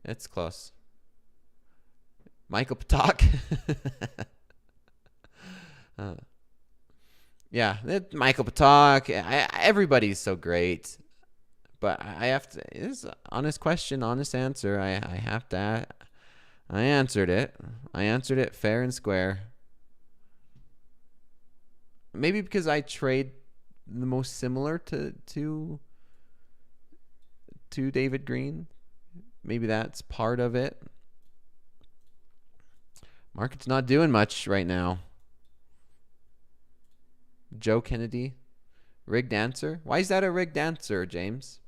it's close. Michael Patak. Yeah, Michael Patak. Everybody's so great. But I have to, this is an honest question, honest answer. I have to, I answered it. I answered it fair and square. Maybe because I trade the most similar to David Green. Maybe that's part of it. Market's not doing much right now. Joe Kennedy, rigged answer. Why is that a rigged answer, James?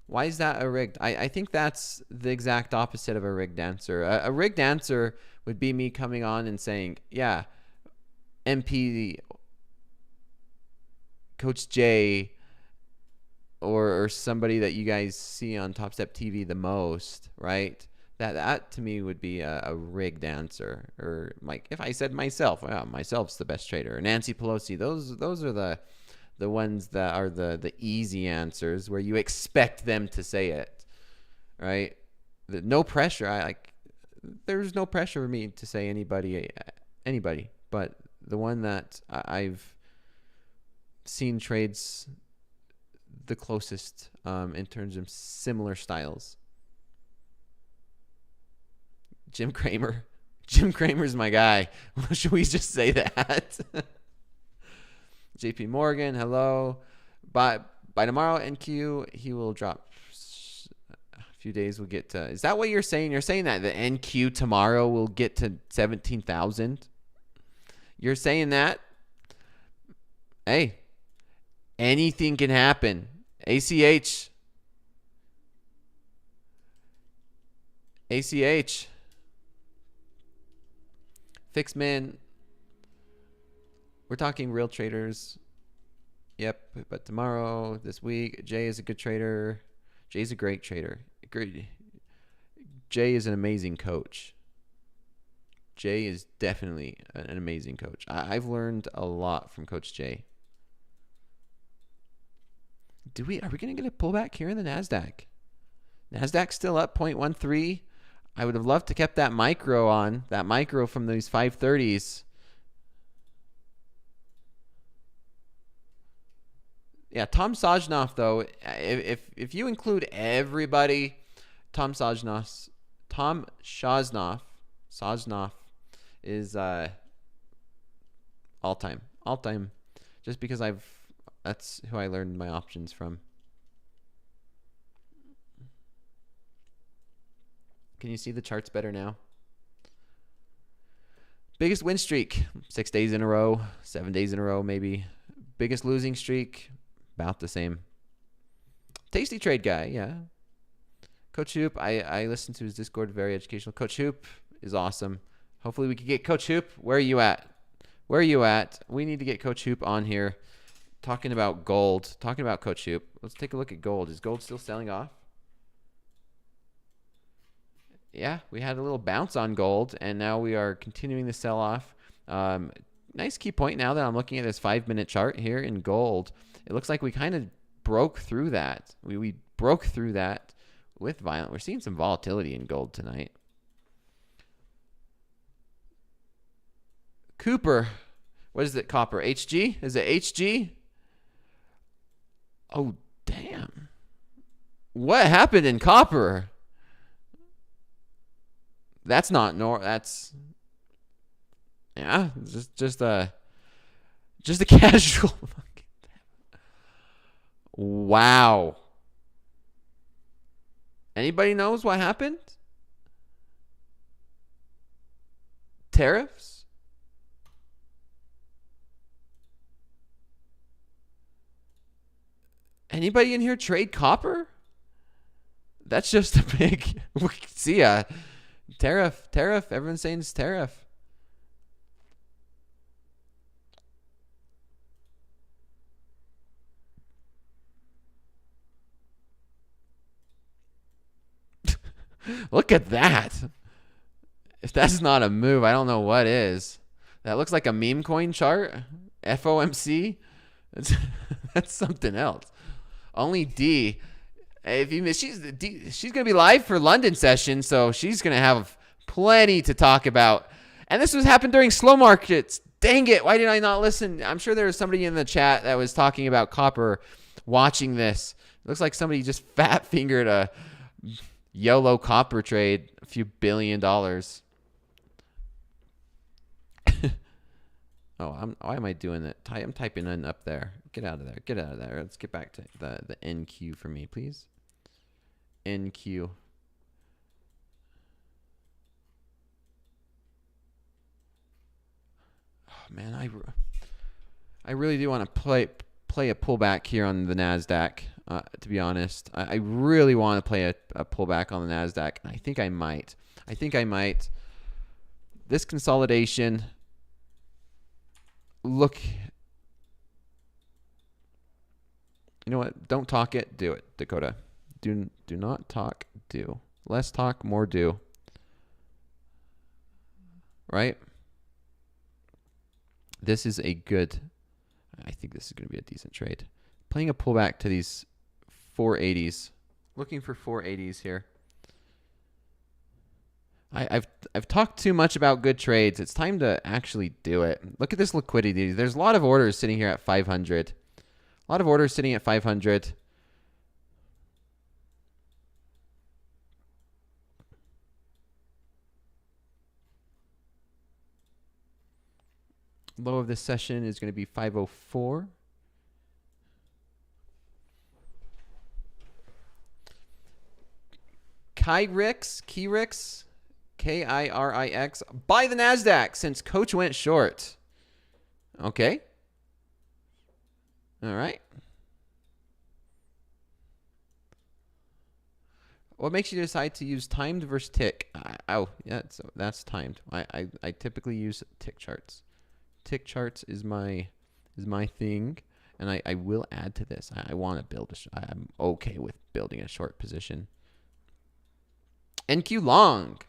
Why is that a rigged? I think that's the exact opposite of a rigged answer. A rigged answer would be me coming on and saying, yeah, MP, Coach J, or somebody that you guys see on Topstep TV the most, right? That to me would be a rigged answer. Or like if I said myself, well, myself's the best trader. Or Nancy Pelosi, those are the ones that are the easy answers where you expect them to say it, right? No pressure. There's no pressure for me to say anybody, but the one that I've seen trades the closest in terms of similar styles. Jim Cramer. Jim Cramer's my guy. Should we just say that? JP Morgan, hello. By tomorrow, NQ, he will drop. A few days we'll get to. Is that what you're saying? You're saying that the NQ tomorrow will get to 17,000? You're saying that? Hey, anything can happen. ACH. Fixman. We're talking real traders. Yep, but tomorrow, this week, Jay is a good trader. Jay's a great trader. Jay is an amazing coach. Jay is definitely an amazing coach. I've learned a lot from Coach Jay. Are we going to get a pullback here in the NASDAQ? NASDAQ's still up 0.13. I would have loved to kept that micro on. That micro from these 530s. Yeah, Tom Sajnoff, though, if you include everybody, Tom Sajnoff is all-time, just because that's who I learned my options from. Can you see the charts better now? Biggest win streak, 6 days in a row, 7 days in a row maybe. Biggest losing streak, about the same. Tasty trade guy, yeah. Coach Hoop, I listened to his Discord, very educational. Coach Hoop is awesome. Hopefully we can get Coach Hoop. Where are you at? We need to get Coach Hoop on here talking about gold, talking about Coach Hoop. Let's take a look at gold. Is gold still selling off? Yeah, we had a little bounce on gold, and now we are continuing the sell-off. Nice key point now that I'm looking at this 5-minute chart here in gold. It looks like we kind of broke through that. We broke through that with violent. We're seeing some volatility in gold tonight. Cooper. What is it, copper? HG? Is it HG? Oh, damn. What happened in copper? That's not that's yeah, just a casual. Wow. Anybody knows what happened? Tariffs? Anybody in here trade copper? That's just a big. See ya. Tariff. Everyone's saying it's tariff. Look at that. If that's not a move, I don't know what is. That looks like a meme coin chart. FOMC. That's something else. Only D. If you miss, she's gonna be live for London session, so she's gonna have Plenty to talk about. And this was happened during slow markets. Dang it. Why did I not listen? I'm sure there was somebody in the chat that was talking about copper watching this. It looks like somebody just fat fingered a YOLO copper trade, a few $1 billion. Why am I doing that? I'm typing in up there. Get out of there. Get out of there. Let's get back to the NQ for me, please. NQ. Oh, man, I really do want to play a pullback here on the NASDAQ, to be honest. I really want to play a pullback on the NASDAQ. I think I might. This consolidation... Look, you know what? Don't talk it, do it, Dakota. Do not talk, do. Less talk, more do. Right? This is a good, I think this is going to be a decent trade. Playing a pullback to these 480s. Looking for 480s here. I've talked too much about good trades. It's time to actually do it. Look at this liquidity. There's a lot of orders sitting here at 500. A lot of orders sitting at 500. Low of this session is going to be 504. Kirix. K-I-R-I-X. Buy the NASDAQ since Coach went short. Okay. All right. What makes you decide to use timed versus tick? Oh, yeah, so that's timed. I typically use tick charts. Tick charts is my thing, and I will add to this. I want to build I'm okay with building a short position. NQ long.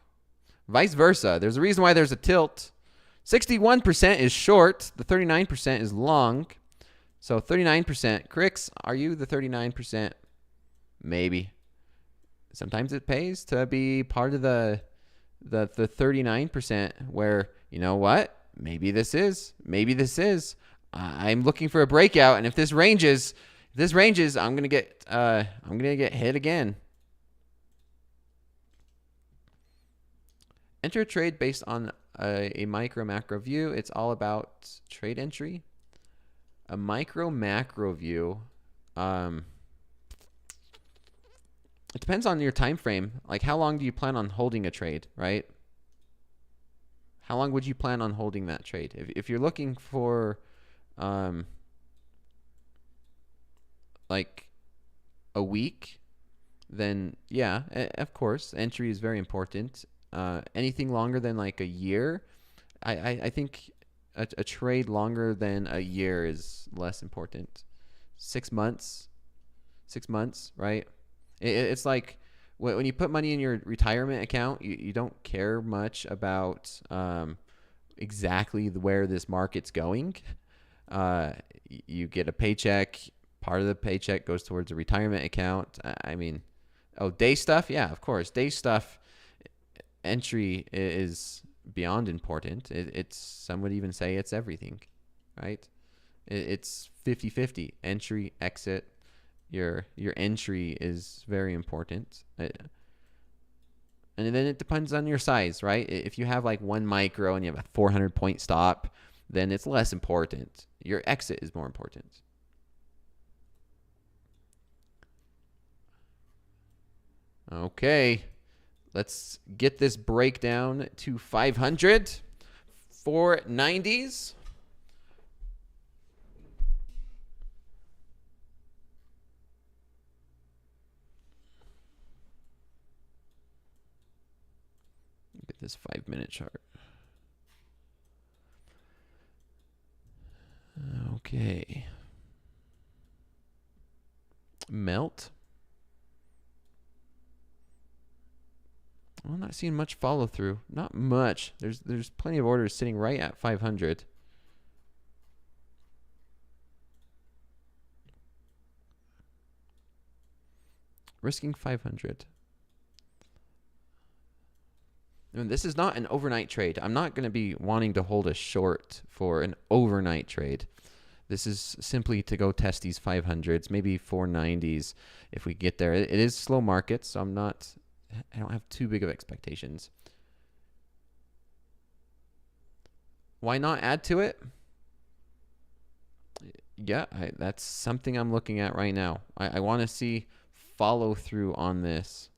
Vice versa. There's a reason why there's a tilt. 61% is short. The 39% is long. So 39%. Crix, are you the 39%? Maybe. Sometimes it pays to be part of the 39% where, you know what? Maybe this is. I'm looking for a breakout, and if this ranges, I'm gonna get hit again. Enter a trade based on a micro macro view. It's all about trade entry. A micro macro view. It depends on your time frame. Like, how long do you plan on holding a trade, right? How long would you plan on holding that trade? If you're looking for like a week, then yeah, of course, entry is very important. Anything longer than like a year, I think a trade longer than a year is less important. 6 months, right? It's like when you put money in your retirement account, you don't care much about exactly where this market's going. You get a paycheck. Part of the paycheck goes towards a retirement account. I mean, day stuff? Yeah, of course. Day stuff. Entry is beyond important. Some would even say it's everything, right? It's 50-50. Entry, exit. Your entry is very important. And then it depends on your size, right? If you have like 1 micro and you have a 400-point stop, then it's less important. Your exit is more important. Okay. Let's get this breakdown to 500. 490s. Get this 5-minute chart. Okay. Melt. I'm not seeing much follow through. Not much. There's plenty of orders sitting right at 500. Risking 500. And this is not an overnight trade. I'm not going to be wanting to hold a short for an overnight trade. This is simply to go test these 500s, maybe 490s if we get there. It is slow market, so I don't have too big of expectations. Why not add to it? Yeah, that's something I'm looking at right now. I want to see follow through on this.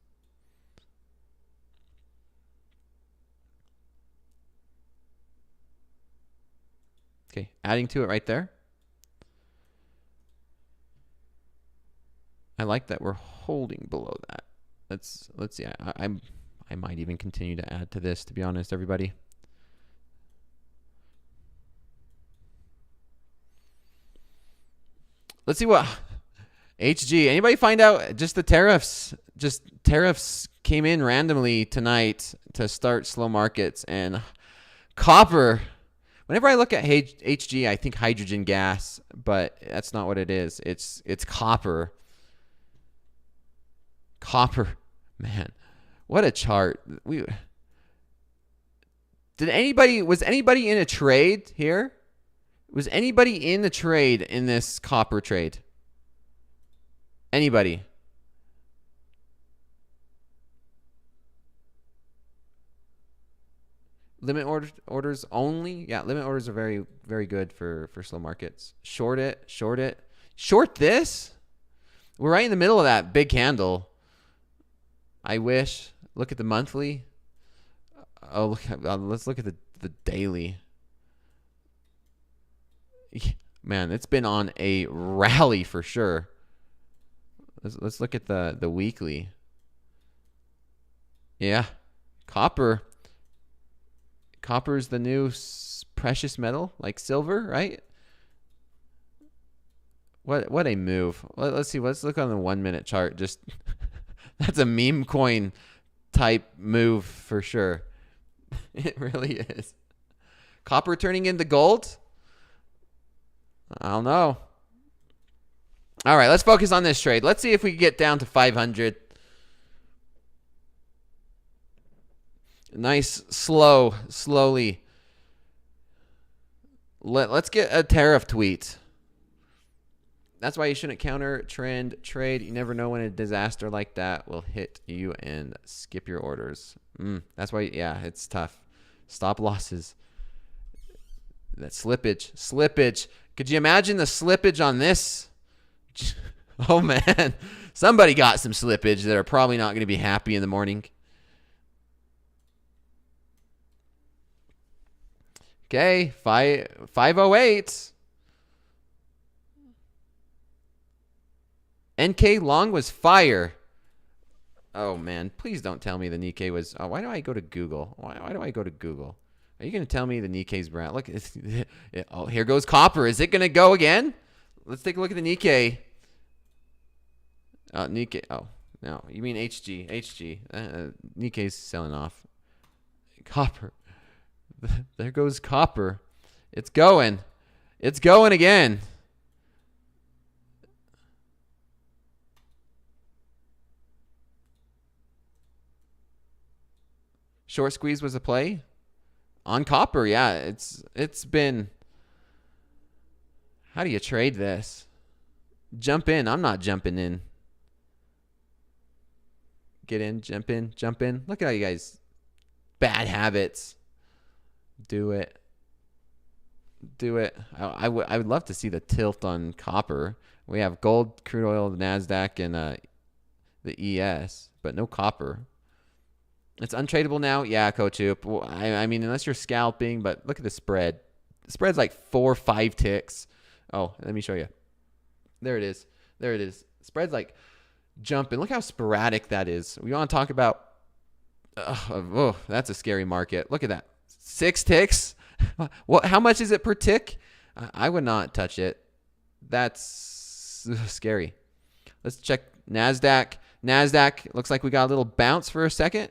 Okay, adding to it right there. I like that we're holding below that. Let's see. I might even continue to add to this, to be honest, everybody. Let's see what HG. Anybody find out just the tariffs? Just tariffs came in randomly tonight to start slow markets, and copper. Whenever I look at HG, I think hydrogen gas, but that's not what it is. It's copper. Copper, man, what a chart. Was anybody in a trade here? Was anybody in the trade in this copper trade? Anybody? Limit orders only? Yeah, limit orders are very, very good for slow markets. Short it. Short this? We're right in the middle of that big candle. I wish. Look at the monthly. Oh, let's look at the daily. Man, it's been on a rally for sure. Let's look at the weekly. Yeah, copper. Copper's the new precious metal, like silver, right? What a move. Let's see. Let's look on the 1 minute chart. Just that's a meme coin type move for sure. It really is. Copper turning into gold? I don't know. All right, let's focus on this trade. Let's see if we can get down to 500. Nice, slowly. Let's get a tariff tweet. That's why you shouldn't counter trend trade. You never know when a disaster like that will hit you and skip your orders. That's why, yeah, it's tough. Stop losses. That slippage. Could you imagine the slippage on this? Oh, man. Somebody got some slippage that are probably not going to be happy in the morning. Okay, 508. NK long was fire. Oh, man. Please don't tell me the Nikkei was... Oh, why do I go to Google? Why do I go to Google? Are you going to tell me the Nikkei's brown? Look, oh, here goes copper. Is it going to go again? Let's take a look at the Nikkei. Nikkei. Oh, no. You mean HG. Nikkei's selling off. Copper. There goes copper. It's going. It's going again. Short squeeze was a play on copper. Yeah, it's been. How do you trade this? Jump in. I'm not jumping in. Get in, jump in. Look at how you guys bad habits. Do it. I would love to see the tilt on copper. We have gold, crude oil, the NASDAQ, and the ES, but no copper. It's untradeable now? Yeah, Coach Hoop. Well, I mean, unless you're scalping, but look at the spread. The spread's like 4 or 5 ticks. Oh, let me show you. There it is. Spread's like jumping. Look how sporadic that is. We want to talk about... Oh, that's a scary market. Look at that. 6 ticks? How much is it per tick? I would not touch it. That's scary. Let's check NASDAQ. NASDAQ looks like we got a little bounce for a second.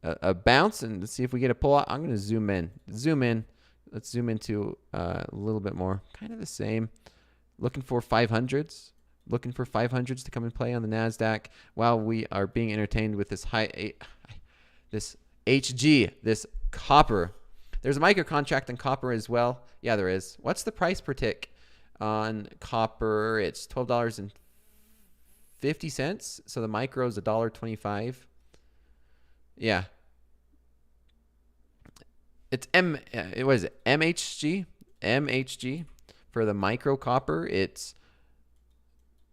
A bounce, and let's see if we get a pull out. I'm going to zoom in. Let's zoom into a little bit more. Kind of the same. Looking for 500s. Looking for 500s to come and play on the NASDAQ while we are being entertained with this HG, this copper. There's a micro contract on copper as well. Yeah, there is. What's the price per tick on copper? It's $12.50. So the micro is $1.25. Yeah. It's what is it? MHG for the micro copper. It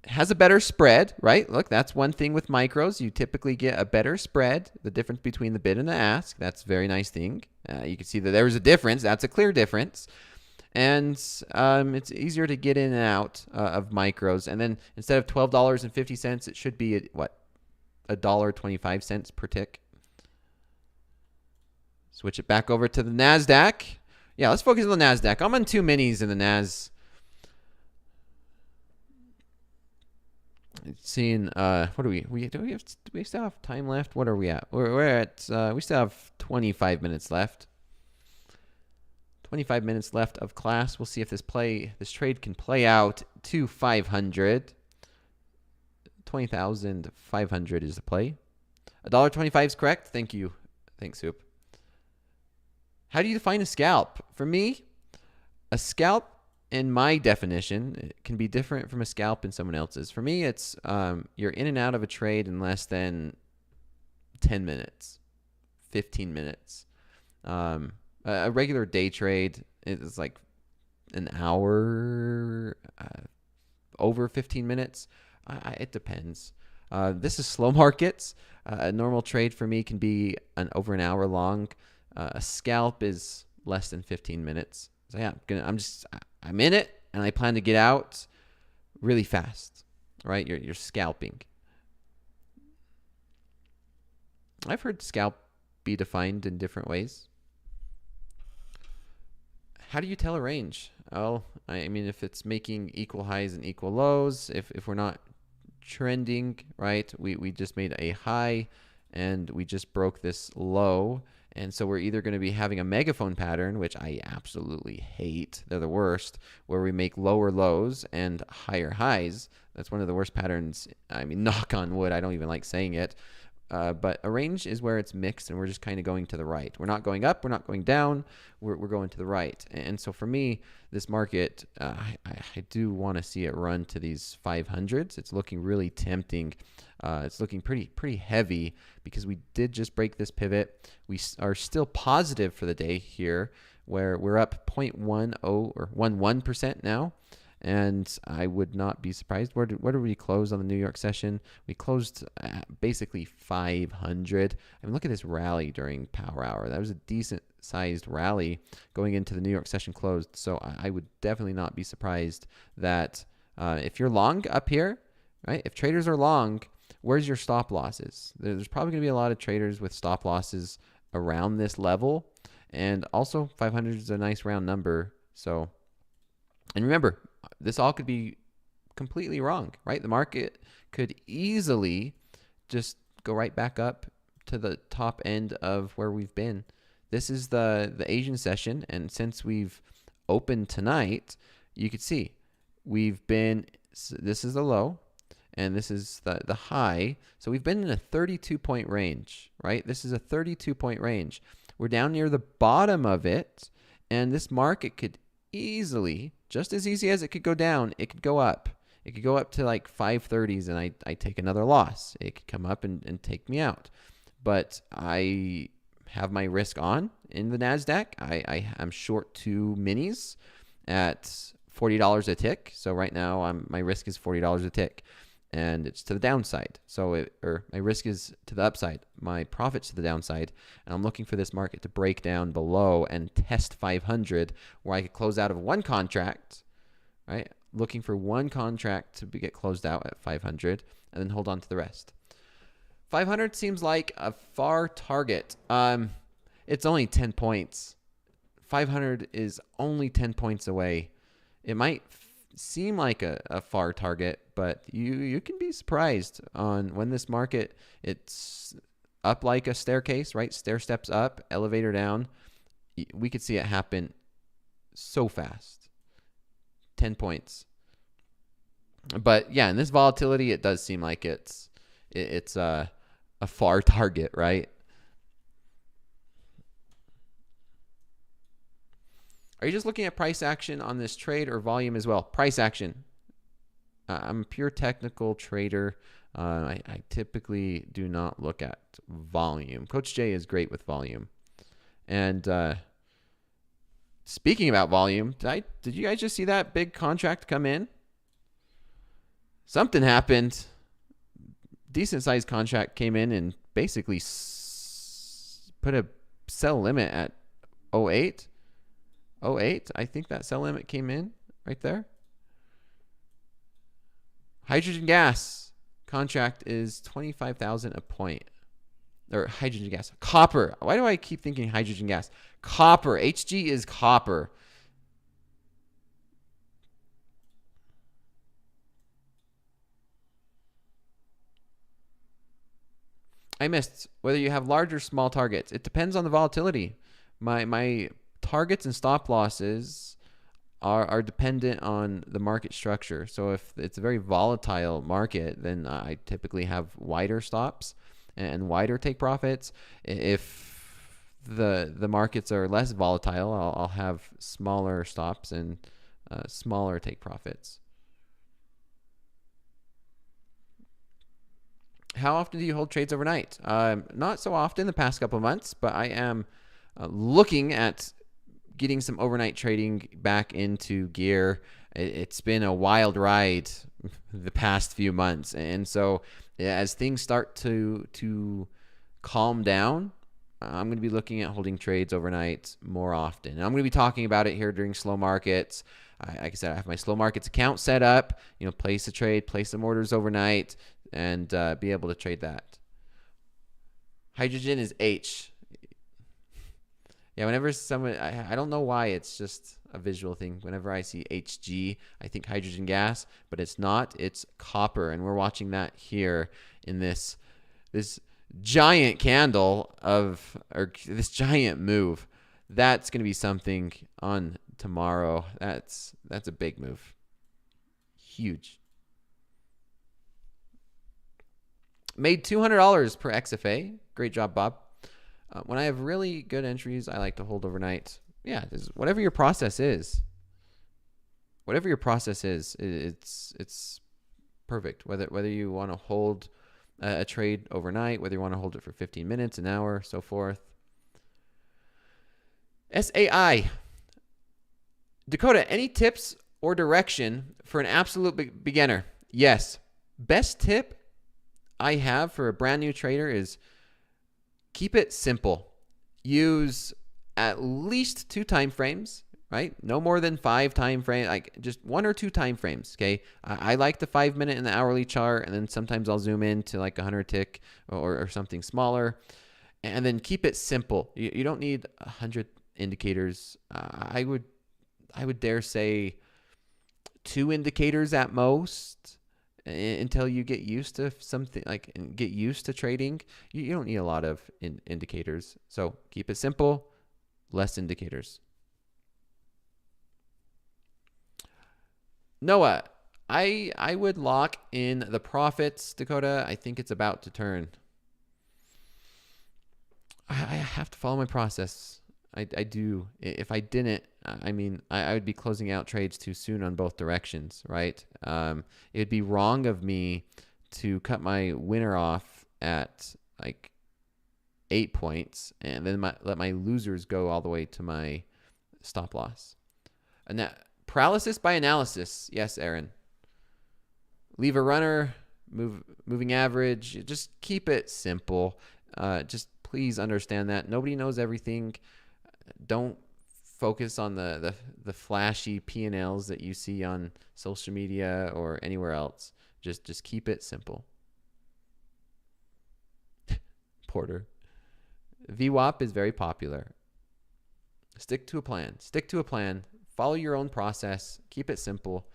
has a better spread, right? Look, that's one thing with micros. You typically get a better spread, the difference between the bid and the ask. That's a very nice thing. You can see that there's a difference. That's a clear difference. And it's easier to get in and out of micros. And then instead of $12.50, it should be $1.25 per tick. Switch it back over to the NASDAQ. Yeah, let's focus on the NASDAQ. I'm on 2 minis in the NAS. Seeing what do we still have time left? What are we at? We're at we still have 25 minutes left. 25 minutes left of class. We'll see if this trade can play out to 500. 20,500 is the play. $1.25 is correct. Thank you. Thanks, Soup. How do you define a scalp? For me, a scalp in my definition, it can be different from a scalp in someone else's. For me, it's you're in and out of a trade in less than 10 minutes, 15 minutes. A regular day trade is like an hour, over 15 minutes. It depends. This is slow markets. A normal trade for me can be over an hour long. A scalp is less than 15 minutes. So yeah, I'm in it, and I plan to get out really fast. Right? You're scalping. I've heard scalp be defined in different ways. How do you tell a range? Oh, I mean, if it's making equal highs and equal lows, if we're not trending, right? We just made a high, and we just broke this low. And so we're either going to be having a megaphone pattern, which I absolutely hate. They're the worst, where we make lower lows and higher highs. That's one of the worst patterns. I mean, knock on wood. I don't even like saying it. But a range is where it's mixed, and we're just kind of going to the right. We're not going up. We're not going down. We're going to the right. And so for me, this market, I do want to see it run to these 500s. It's looking really tempting. It's looking pretty heavy because we did just break this pivot. We are still positive for the day here, where we're up 0.10 or 11% now. And I would not be surprised. Where did we close on the New York session? We closed at basically 500. I mean, look at this rally during Power Hour. That was a decent-sized rally going into the New York session closed. So I would definitely not be surprised that if you're long up here, right? If traders are long, where's your stop losses? There's probably going to be a lot of traders with stop losses around this level. And also, 500 is a nice round number. So, and remember, this all could be completely wrong, right? The market could easily just go right back up to the top end of where we've been. This is the Asian session, and since we've opened tonight, you could see this is the low, and this is the high. So we've been in a 32-point range, right? This is a 32-point range. We're down near the bottom of it, and this market could easily, just as easy as it could go down, it could go up. It could go up to like 530s, and I take another loss. It could come up and take me out. But I have my risk on in the NASDAQ. I'm short 2 minis at $40 a tick. So right now my risk is $40 a tick, and it's to the downside. So my risk is to the upside. My profit's to the downside. And I'm looking for this market to break down below and test 500, where I could close out of one contract, right? Looking for one contract to get closed out at 500 and then hold on to the rest. 500 seems like a far target. It's only 10 points. 500 is only 10 points away. It might seem like a far target, but you can be surprised on when this market, it's up like a staircase, right? Stair steps up, elevator down. We could see it happen so fast. 10 points. But yeah, in this volatility, it does seem like it's a far target, right? Are you just looking at price action on this trade or volume as well? Price action. I'm a pure technical trader. I typically do not look at volume. Coach Jay is great with volume. And speaking about volume, did you guys just see that big contract come in? Something happened. Decent sized contract came in and basically put a sell limit at 08. 08, I think that sell limit came in right there. Hydrogen gas contract is 25,000 a point. Or hydrogen gas. Copper. Why do I keep thinking hydrogen gas? Copper. HG is copper. I missed whether you have large or small targets. It depends on the volatility. My targets and stop losses are dependent on the market structure. So if it's a very volatile market, then I typically have wider stops and wider take profits. If the markets are less volatile, I'll have smaller stops and smaller take profits. How often do you hold trades overnight? Not so often the past couple of months, but I am looking at getting some overnight trading back into gear. It's been a wild ride the past few months. And so as things start to calm down, I'm going to be looking at holding trades overnight more often. And I'm going to be talking about it here during slow markets. Like I said, I have my slow markets account set up, place a trade, place some orders overnight, and be able to trade that. Hydrogen is H. Yeah, whenever someone, I don't know why, it's just a visual thing. Whenever I see HG, I think hydrogen gas, but it's not. It's copper, and we're watching that here in this giant candle or this giant move. That's going to be something on tomorrow. That's a big move. Huge. Made $200 per XFA. Great job, Bob. When I have really good entries, I like to hold overnight. Yeah, whatever your process is. Whatever your process is, it's perfect. Whether you want to hold a trade overnight, whether you want to hold it for 15 minutes, an hour, so forth. SAI. Dakota, any tips or direction for an absolute beginner? Yes. Best tip I have for a brand new trader is keep it simple. Use at least 2 time frames, right? No more than 5 time frames, like just 1 or 2 time frames, okay? I like the 5-minute and the hourly chart, and then sometimes I'll zoom in to like a 100 tick or something smaller, and then keep it simple. You don't need 100 indicators. I would dare say 2 indicators at most, until you get used to something, like get used to trading. You don't need a lot of indicators. So keep it simple, less indicators. Noah, I would lock in the profits, Dakota. I think it's about to turn. I have to follow my process. I do. If I didn't, I would be closing out trades too soon on both directions, right? It'd be wrong of me to cut my winner off at like 8 points and then let my losers go all the way to my stop loss. And that paralysis by analysis. Yes, Aaron. Leave a runner, moving average. Just keep it simple. Just please understand that nobody knows everything. Don't focus on the flashy P&Ls that you see on social media or anywhere else. Just keep it simple. Porter. VWAP is very popular. Stick to a plan. Stick to a plan. Follow your own process. Keep it simple.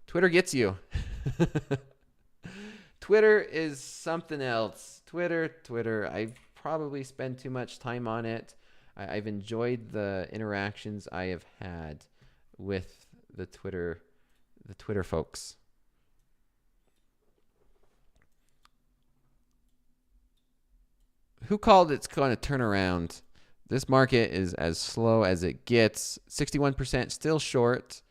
Twitter gets you. Twitter is something else. Twitter. I probably spend too much time on it. I've enjoyed the interactions I have had with the Twitter folks. Who called it's going to turn around? This market is as slow as it gets. 61% still short.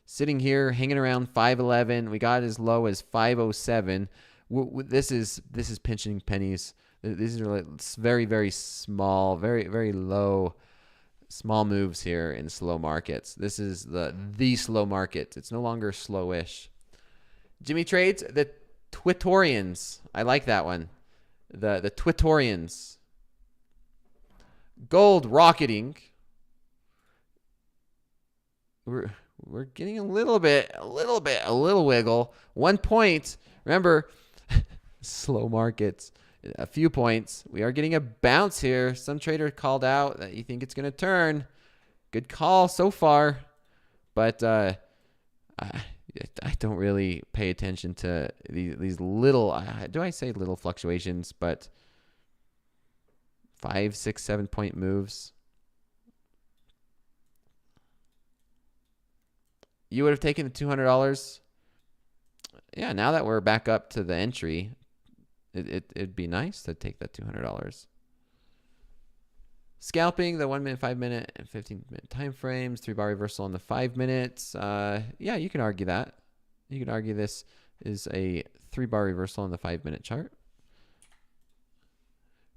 Sitting here, hanging around 511. We got as low as 507. This is pinching pennies. These are like very, very small, very, very low, small moves here in slow markets. This is the slow market. It's no longer slowish. Jimmy trades the Twitorians. I like that one. The Twitorians. Gold rocketing. We're getting a little wiggle. 1 point. Remember, slow markets. A few points. We are getting a bounce here. Some trader called out that you think it's going to turn. Good call so far. But I don't really pay attention to these little, do I say little fluctuations, but 5, 6, 7 point moves. You would have taken the $200. Yeah, now that we're back up to the entry, it'd be nice to take that $200. Scalping the 1 minute, 5 minute, and 15-minute time frames, 3-bar reversal on the 5 minutes. Yeah, you can argue that. You can argue this is a 3-bar reversal on the 5-minute chart.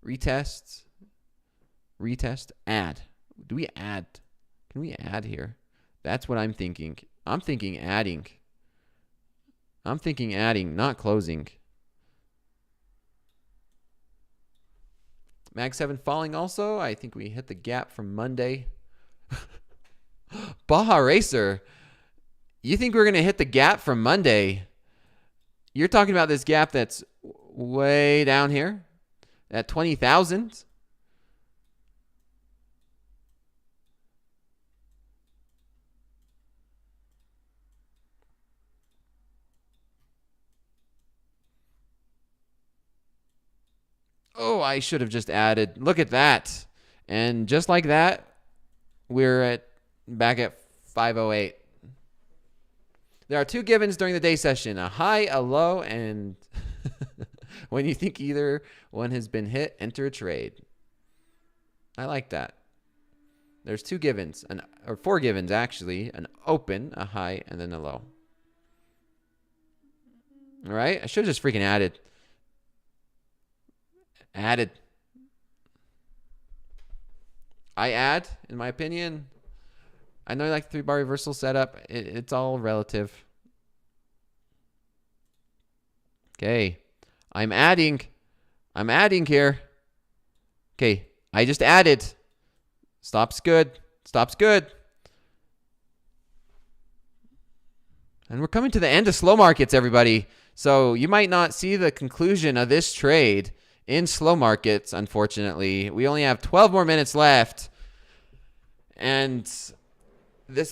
Retest, add. Do we add? Can we add here? That's what I'm thinking. I'm thinking adding, not closing. Mag 7 falling also. I think we hit the gap from Monday. Baja Racer. You think we're going to hit the gap from Monday? You're talking about this gap that's way down here at 20,000. Oh, I should have just added. Look at that. And just like that, we're back at 508. There are 2 givens during the day session, a high, a low, and when you think either one has been hit, enter a trade. I like that. There's 2 givens, or 4 givens actually, an open, a high, and then a low. All right, I should have just freaking added. I add, in my opinion. I know I like the 3-bar reversal setup. It's all relative. Okay. I'm adding here. Okay. I just added. Stop's good. And we're coming to the end of slow markets, everybody. So you might not see the conclusion of this trade in slow markets, unfortunately. We only have 12 more minutes left. And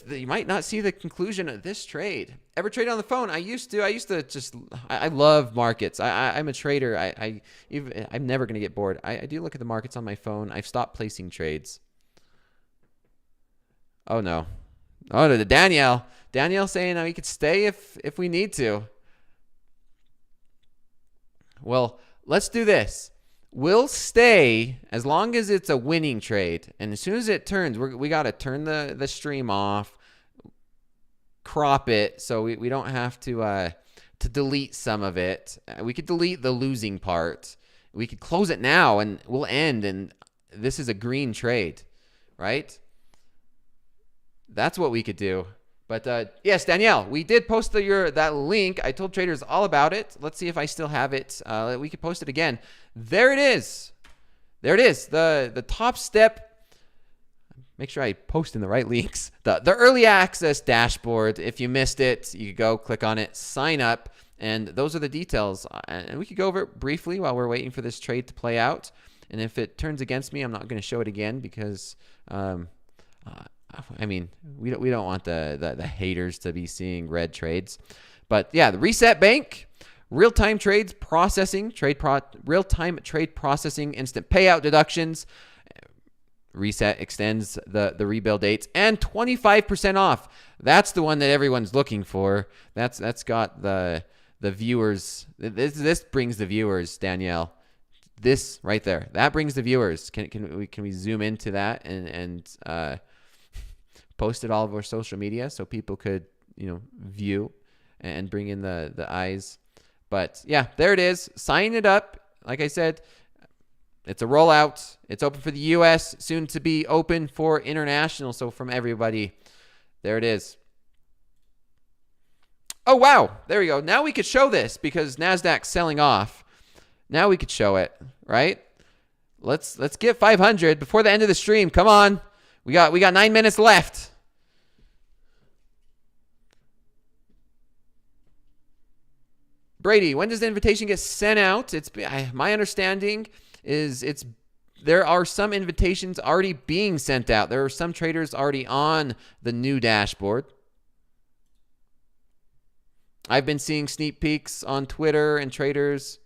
you might not see the conclusion of this trade. Ever trade on the phone? I used to just, I love markets. I'm a trader. I'm never going to get bored. I do look at the markets on my phone. I've stopped placing trades. Oh, no. Oh, the Danielle saying we could stay if we need to. Well, let's do this. We'll stay as long as it's a winning trade. And as soon as it turns, we got to turn the stream off, crop it so we don't have to delete some of it. We could delete the losing part. We could close it now and we'll end. And this is a green trade, right? That's what we could do. But yes, Danielle, we did post that link. I told traders all about it. Let's see if I still have it. We could post it again. There it is. The Topstep. Make sure I post in the right links. The early access dashboard. If you missed it, you could go click on it, sign up, and those are the details. And we could go over it briefly while we're waiting for this trade to play out. And if it turns against me, I'm not going to show it again because I mean, we don't want the haters to be seeing red trades. But yeah, the reset bank, real-time trades processing, real-time trade processing, instant payout deductions. Reset extends the rebuild dates, and 25% off. That's the one that everyone's looking for. That's got the viewers. This brings the viewers, Danielle. This right there, that brings the viewers. Can we zoom into that and post it all over social media so people could, view and bring in the eyes. But yeah, there it is. Sign it up. Like I said, it's a rollout. It's open for the US, soon to be open for international. So from everybody, there it is. Oh, wow. There we go. Now we could show this because NASDAQ's selling off. Now we could show it, right? Let's get 500 before the end of the stream. Come on. We got 9 minutes left. Brady, when does the invitation get sent out? My understanding is there are some invitations already being sent out. There are some traders already on the new dashboard. I've been seeing sneak peeks on Twitter and traders.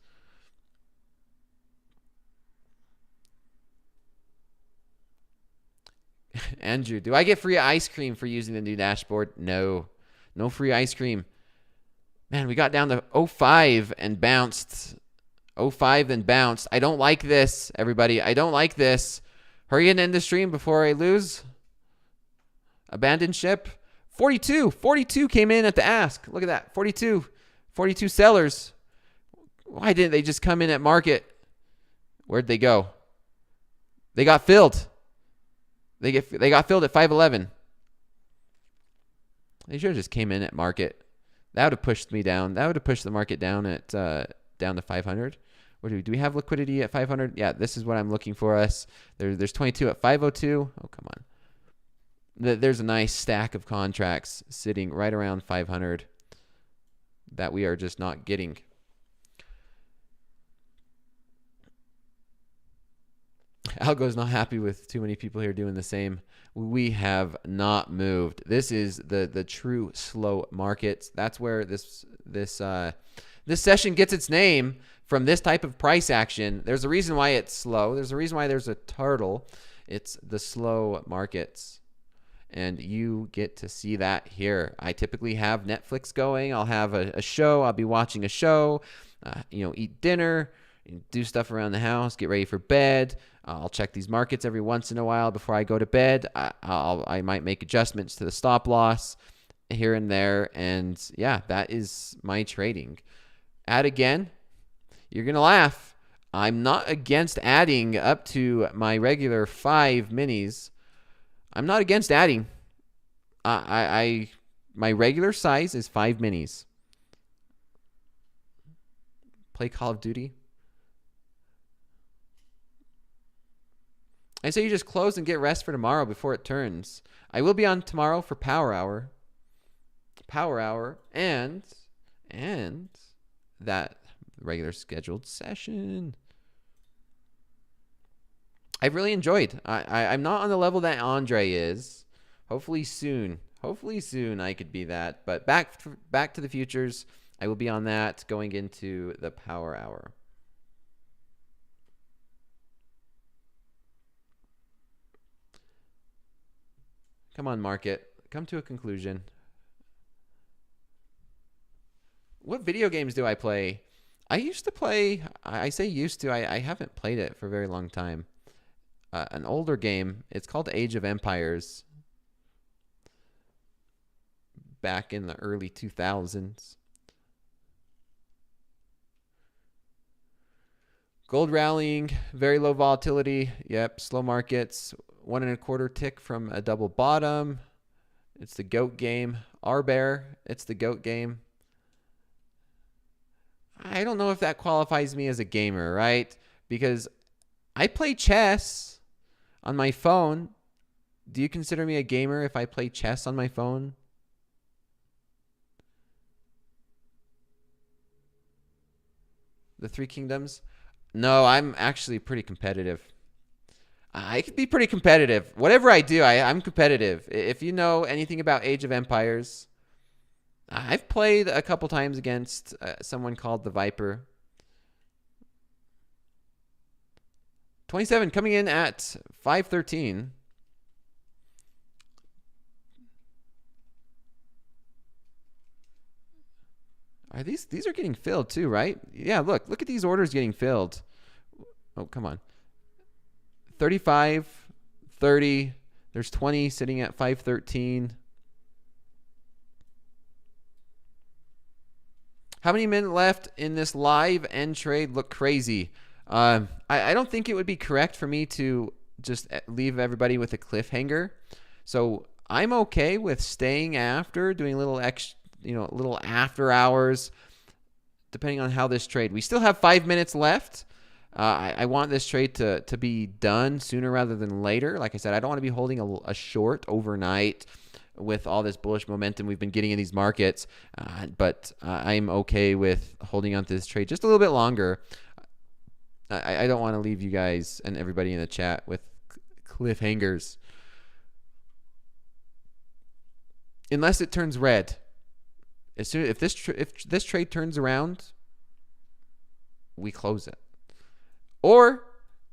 Andrew, do I get free ice cream for using the new dashboard? No free ice cream. Man, we got down to 05 and bounced. 05 then bounced. I don't like this, everybody. I don't like this. Hurry and end the stream before I lose. Abandoned ship. 42 came in at the ask. Look at that. 42 sellers. Why didn't they just come in at market? Where'd they go? They got filled. They got filled at 511. They should have just came in at market. That would have pushed me down. That would have pushed the market down at down to 500. What do we have liquidity at 500? Yeah, this is what I'm looking for us. There's 22 at 502. Oh, come on. There's a nice stack of contracts sitting right around 500 that we are just not getting. Algo's not happy with too many people here doing the same. We have not moved. This is the true slow market. That's where this session gets its name, from this type of price action. There's a reason why it's slow. There's a reason why there's a turtle. It's the slow markets. And you get to see that here. I typically have Netflix going. I'll have a show. I'll be watching a show, eat dinner, do stuff around the house, get ready for bed. I'll check these markets every once in a while before I go to bed. I might make adjustments to the stop loss here and there. And yeah, that is my trading. Add again. You're going to laugh. I'm not against adding up to my regular 5 minis. I'm not against adding. My regular size is 5 minis. Play Call of Duty. I say you just close and get rest for tomorrow before it turns. I will be on tomorrow for Power Hour. And that regular scheduled session. I've really enjoyed. I'm not on the level that Andre is. Hopefully soon I could be that. But back to the futures. I will be on that going into the Power Hour. Come on, market. Come to a conclusion. What video games do I play? I used to play, I say used to, I haven't played it for a very long time. An older game. It's called Age of Empires. Back in the early 2000s. Gold rallying, very low volatility. Yep, slow markets. 1 1/4 tick from a double bottom. It's the GOAT game. R-Bear, it's the GOAT game. I don't know if that qualifies me as a gamer, right? Because I play chess on my phone. Do you consider me a gamer if I play chess on my phone? The Three Kingdoms? No, I'm actually pretty competitive. I could be pretty competitive. Whatever I do, I'm competitive. If you know anything about Age of Empires, I've played a couple times against someone called the Viper. 27 coming in at 513. These are getting filled too, right? Yeah, look at these orders getting filled. Oh, come on. 35, 30. There's 20 sitting at 513. How many minutes left in this live end trade? Look crazy. I don't think it would be correct for me to just leave everybody with a cliffhanger. So I'm okay with staying after, doing a little little after hours, depending on how this trade. We still have 5 minutes left. I want this trade to be done sooner rather than later. Like I said, I don't want to be holding a short overnight with all this bullish momentum we've been getting in these markets. But I'm okay with holding on to this trade just a little bit longer. I don't want to leave you guys and everybody in the chat with cliffhangers. Unless it turns red. If this trade turns around, we close it. Or,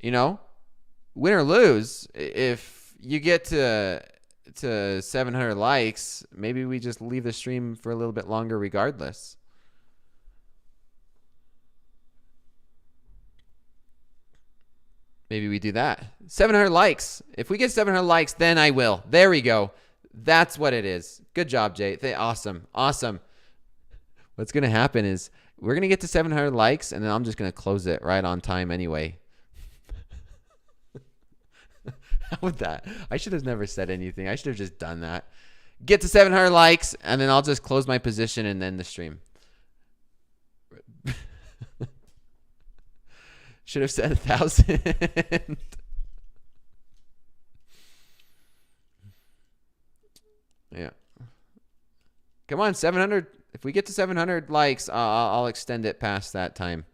win or lose, if you get to 700 likes, maybe we just leave the stream for a little bit longer regardless. Maybe we do that. 700 likes. If we get 700 likes, then I will. There we go. That's what it is. Good job, Jay. Awesome. What's going to happen is we're going to get to 700 likes, and then I'm just going to close it right on time anyway. How would that? I should have never said anything. I should have just done that. Get to 700 likes, and then I'll just close my position and end the stream. Should have said 1,000. Yeah. Come on, 700. If we get to 700 likes, I'll extend it past that time.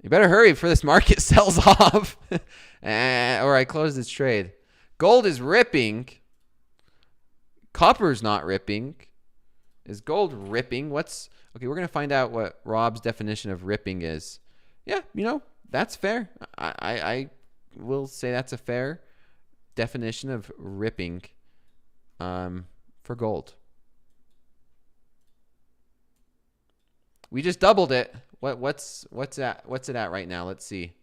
You better hurry before this market sells off or I close this trade. Gold is ripping. Copper's not ripping. Is gold ripping? Okay, we're going to find out what Rob's definition of ripping is. Yeah, that's fair. I will say that's a fair definition of ripping for gold. We just doubled it. What's it at right now? Let's see.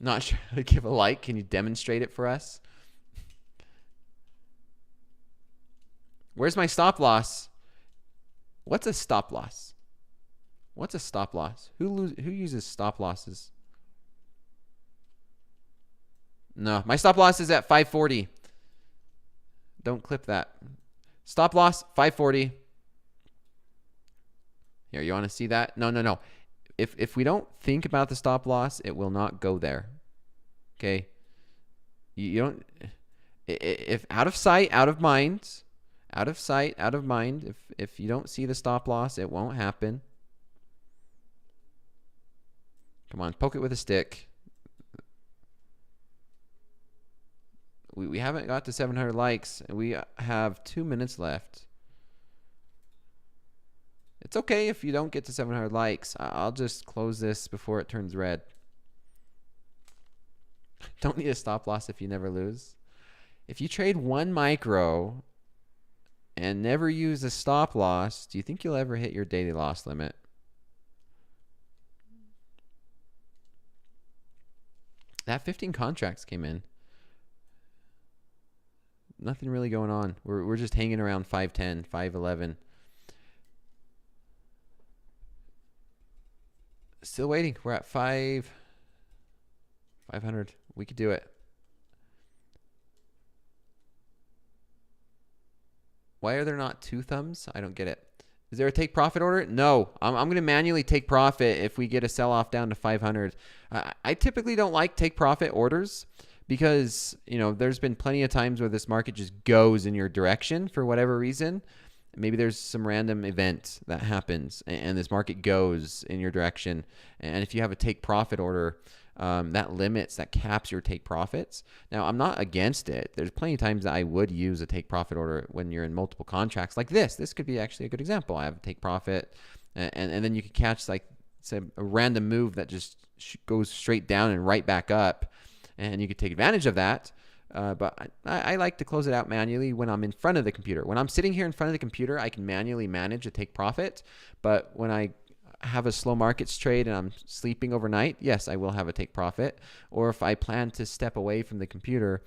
Not sure how to give a like. Can you demonstrate it for us? Where's my stop loss? What's a stop loss? What's a stop loss? Who uses stop losses? No, my stop loss is at 540. Don't clip that. Stop loss 540. Here, you want to see that? No. If we don't think about the stop loss, it will not go there. Okay? You don't. If out of sight, out of mind. Out of sight, out of mind. If you don't see the stop loss, it won't happen. Come on, poke it with a stick. We haven't got to 700 likes, and we have 2 minutes left. It's okay if you don't get to 700 likes. I'll just close this before it turns red. Don't need a stop loss if you never lose. If you trade 1 micro and never use a stop loss, do you think you'll ever hit your daily loss limit? That 15 contracts came in. Nothing really going on. We're just hanging around 510, 511. Still waiting. We're at 500. We could do it. Why are there not 2 thumbs? I don't get it. Is there a take profit order? No. I'm going to manually take profit if we get a sell off down to 500. I typically don't like take profit orders because, there's been plenty of times where this market just goes in your direction for whatever reason. Maybe there's some random event that happens and this market goes in your direction. And if you have a take profit order, that caps your take profits. Now, I'm not against it. There's plenty of times that I would use a take profit order when you're in multiple contracts like this. This could be actually a good example. I have a take profit, and then you could catch say a random move that just goes straight down and right back up, and you could take advantage of that. But I like to close it out manually when I'm in front of the computer. When I'm sitting here in front of the computer, I can manually manage a take profit. But when I have a slow markets trade and I'm sleeping overnight, yes, I will have a take profit. Or if I plan to step away from the computer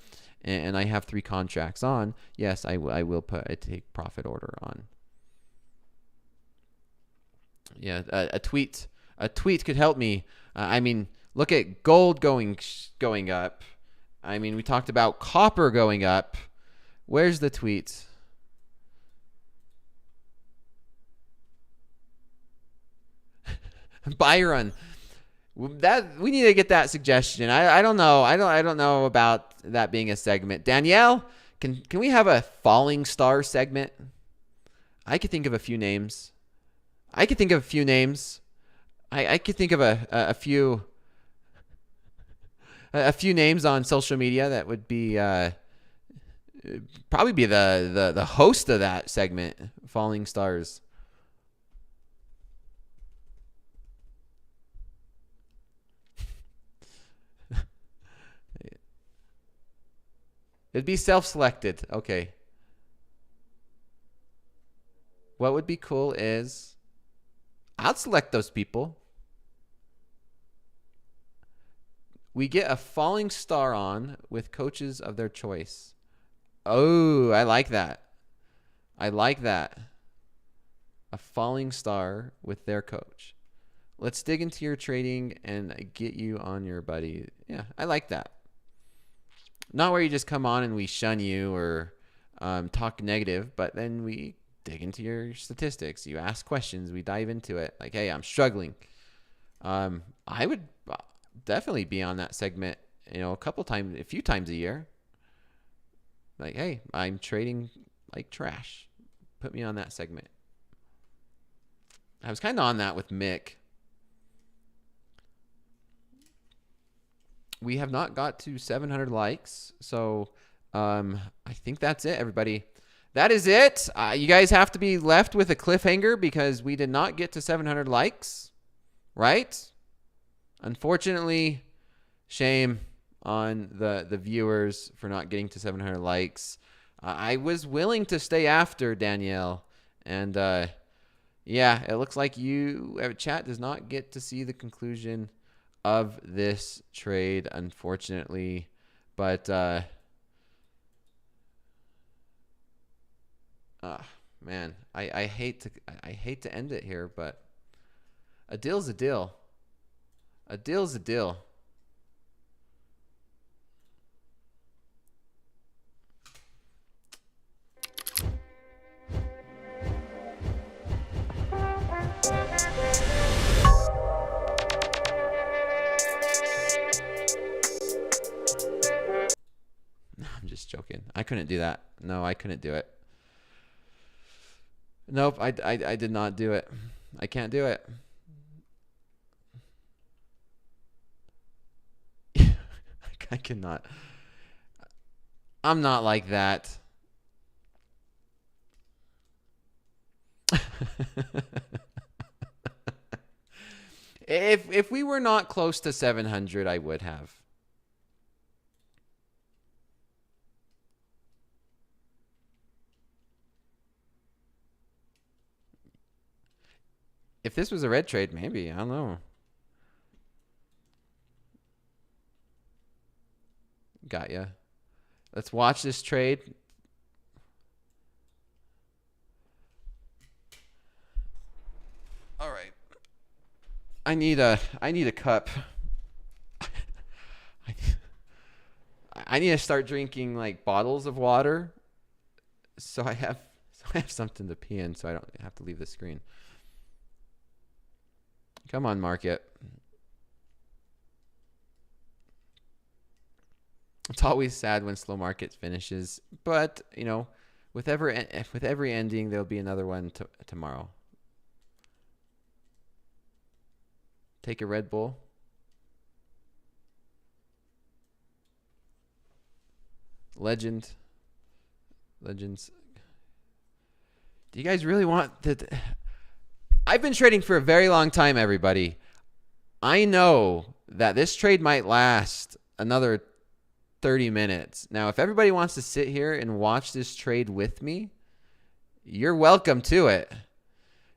and I have 3 contracts on, yes, I will put a take profit order on. Yeah, a tweet could help me. I mean, look at gold going up. I mean, we talked about copper going up. Where's the tweet? Byron, that we need to get that suggestion. I don't know. I don't know about that being a segment. Danielle, can we have a falling star segment? I could think of a few names. I could think of a few names on social media that would be probably be the host of that segment, Falling Stars. It'd be self-selected. Okay. What would be cool is I'll select those people. We get a falling star on with coaches of their choice. Oh, I like that. I like that. A falling star with their coach. Let's dig into your trading and get you on your buddy. Yeah, I like that. Not where you just come on and we shun you or talk negative, but then we dig into your statistics. You ask questions. We dive into it. Like, hey, I'm struggling. I would definitely be on that segment, a few times a year. Like, hey, I'm trading like trash. Put me on that segment. I was kind of on that with Mick. We have not got to 700 likes, so I think that's it, everybody. That is it. You guys have to be left with a cliffhanger because we did not get to 700 likes, right? Unfortunately, shame on the viewers for not getting to 700 likes. I was willing to stay after, Danielle, and yeah, it looks like chat does not get to see the conclusion of this trade, unfortunately, but man, I hate to end it here, but a deal's a deal. A deal's a deal. I'm just joking. I couldn't do that. No, I couldn't do it. Nope, I did not do it. I can't do it. I cannot. I'm not like that. If we were not close to 700, I would have. If this was a red trade, maybe. I don't know. Got ya. Let's watch this trade. All right. I need a cup. I need to start drinking like bottles of water so I have something to pee in so I don't have to leave the screen. Come on, market. It's always sad when slow market finishes, but with every ending, there'll be another one tomorrow. Take a Red Bull. Legends. Do you guys really want that? I've been trading for a very long time, everybody. I know that this trade might last another 30 minutes. Now, if everybody wants to sit here and watch this trade with me, you're welcome to it.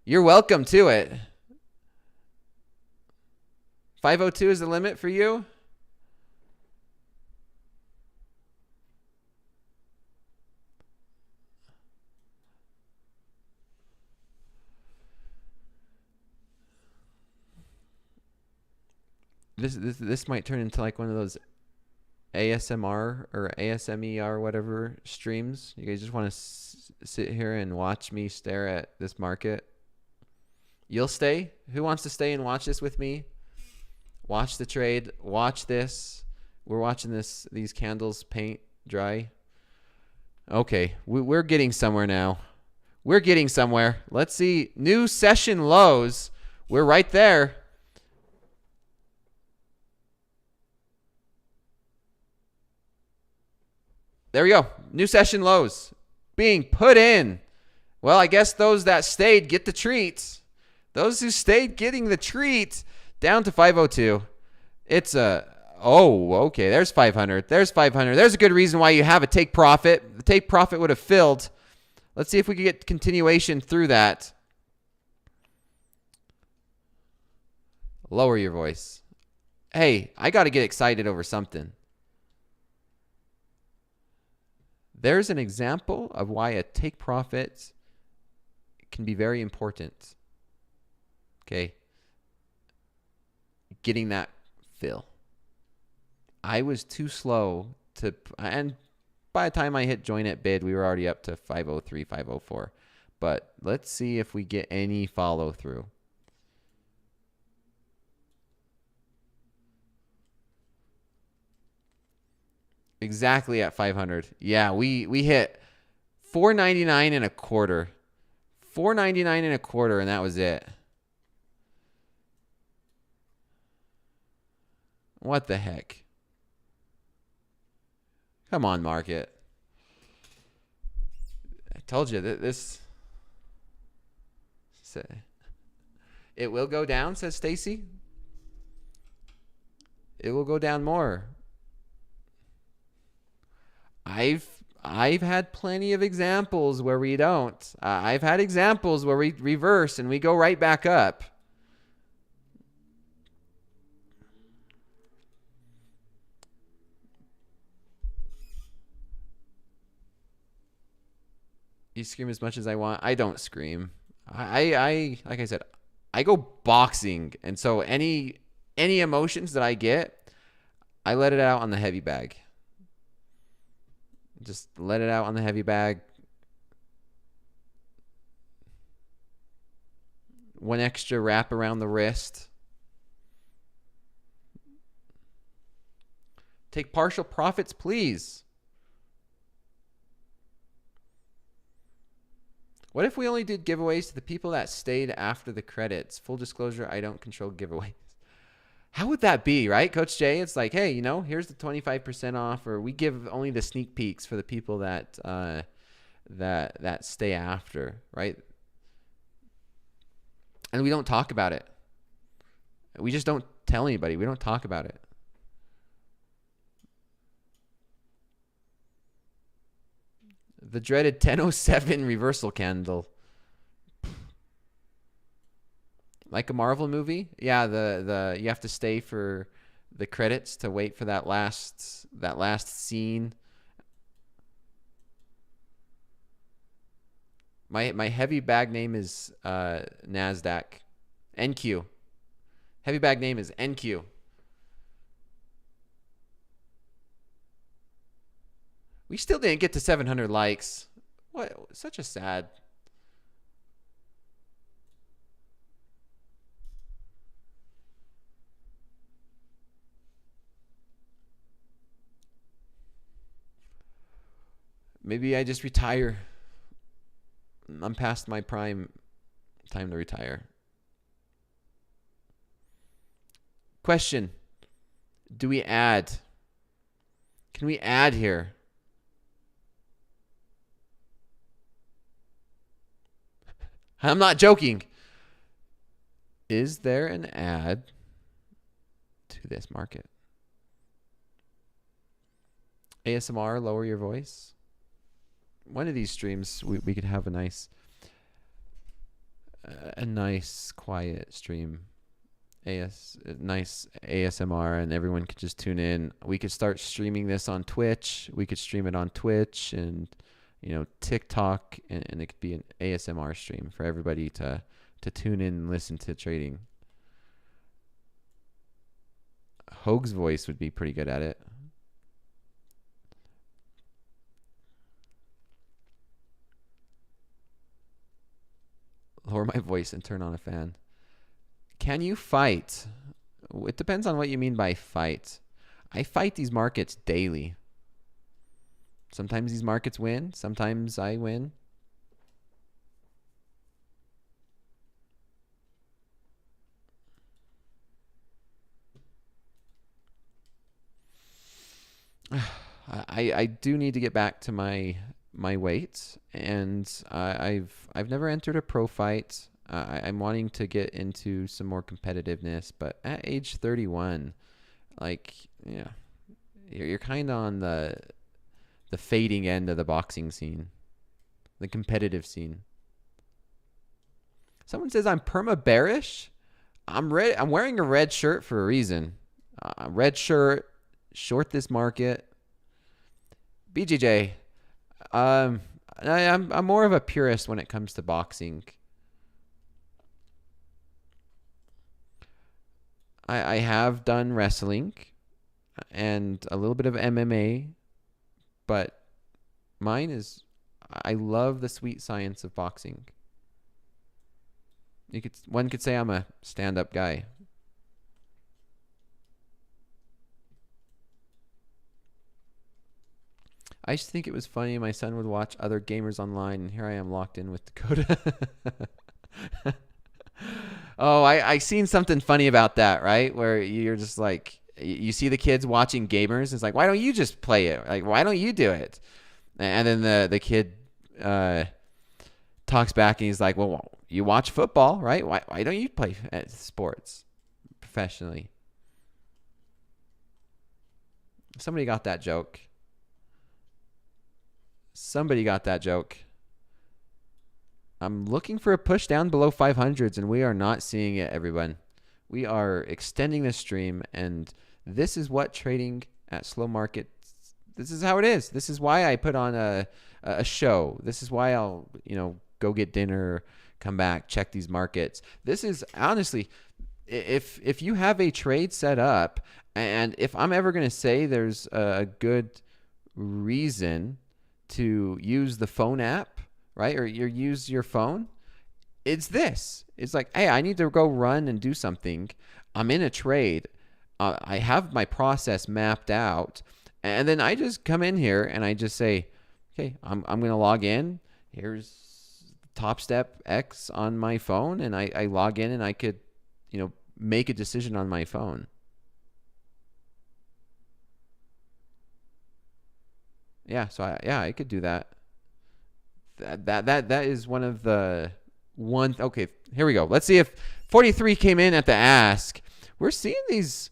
You're welcome to it. 502 is the limit for you? This might turn into like one of those ASMR or ASMER whatever streams. You guys just want to sit here and watch me stare at this market. You'll stay? Who wants to stay and watch this with me? Watch the trade. Watch this. We're watching these candles paint dry. Okay, we're getting somewhere now. We're getting somewhere. Let's see. New session lows. We're right there. There we go. New session lows being put in. Well, I guess those that stayed get the treats. Those who stayed getting the treat. Down to 502. It's okay. There's 500. There's 500. There's a good reason why you have a take profit. The take profit would have filled. Let's see if we can get continuation through that. Lower your voice. Hey, I got to get excited over something. There's an example of why a take profit can be very important. Okay. Getting that fill. I was too slow and by the time I hit join at bid, we were already up to 503, 504. But let's see if we get any follow through. Exactly at 500. Yeah, we hit 499 and a quarter. 499 and a quarter, and that was it. What the heck? Come on, market. I told you that this. It will go down, says Stacy. It will go down more. I've had plenty of examples where we don't. I've had examples where we reverse and we go right back up. You scream as much as I want. I don't scream. I like I said, I go boxing, and so any emotions that I get, I let it out on the heavy bag. Just let it out on the heavy bag. One extra wrap around the wrist. Take partial profits, please. What if we only did giveaways to the people that stayed after the credits? Full disclosure, I don't control giveaways. How would that be, right, Coach Jay? It's like, hey, here's the 25% off, or we give only the sneak peeks for the people that that stay after, right? And we don't talk about it. We just don't tell anybody. We don't talk about it. The dreaded 1007 reversal candle. Like a Marvel movie? Yeah, the you have to stay for the credits to wait for that last scene. My heavy bag name is NASDAQ. NQ. Heavy bag name is NQ. We still didn't get to 700 likes. What? Such a sad. Maybe I just retire. I'm past my prime time to retire. Question. Do we add? Can we add here? I'm not joking. Is there an add to this market? ASMR, lower your voice. One of these streams, we could have a nice quiet stream. Nice ASMR, and everyone could just tune in. We could start streaming this on Twitch. We could stream it on Twitch and TikTok, and it could be an ASMR stream for everybody to tune in and listen to trading. Hoag's voice would be pretty good at it. Lower my voice and turn on a fan. Can you fight? It depends on what you mean by fight. I fight these markets daily. Sometimes these markets win. Sometimes I win. I do need to get back to my weights, and I've never entered a pro fight. I'm wanting to get into some more competitiveness, but at age 31, like, yeah, you're kind of on the fading end of the boxing scene, the competitive scene. Someone says I'm perma bearish. I'm wearing a red shirt for a reason. Red shirt, short this market. BJJ, I'm more of a purist when it comes to boxing. I have done wrestling and a little bit of MMA, but mine is, I love the sweet science of boxing. One could say I'm a stand-up guy. I used to think it was funny my son would watch other gamers online, and here I am locked in with Dakota. Oh, I seen something funny about that, right? Where you're just like, you see the kids watching gamers. It's like, why don't you just play it? Like, why don't you do it? And then the kid talks back and he's like, well, you watch football, right? Why don't you play sports professionally? Somebody got that joke. Somebody got that joke. I'm looking for a push down below 500s, and we are not seeing it, everyone. We are extending this stream, and this is what trading at slow markets, this is how it is. This is why I put on a show. This is why I'll, go get dinner, come back, check these markets. This is, honestly, if you have a trade set up, and if I'm ever going to say there's a good reason to use the phone app, right? Or you use your phone. It's this. It's like, hey, I need to go run and do something. I'm in a trade. I have my process mapped out. And then I just come in here and I just say, okay, I'm going to log in. Here's Topstep X on my phone. And I log in and I could, make a decision on my phone. Yeah, so I could do that. That is one of the okay, here we go. Let's see if 43 came in at the ask. We're seeing these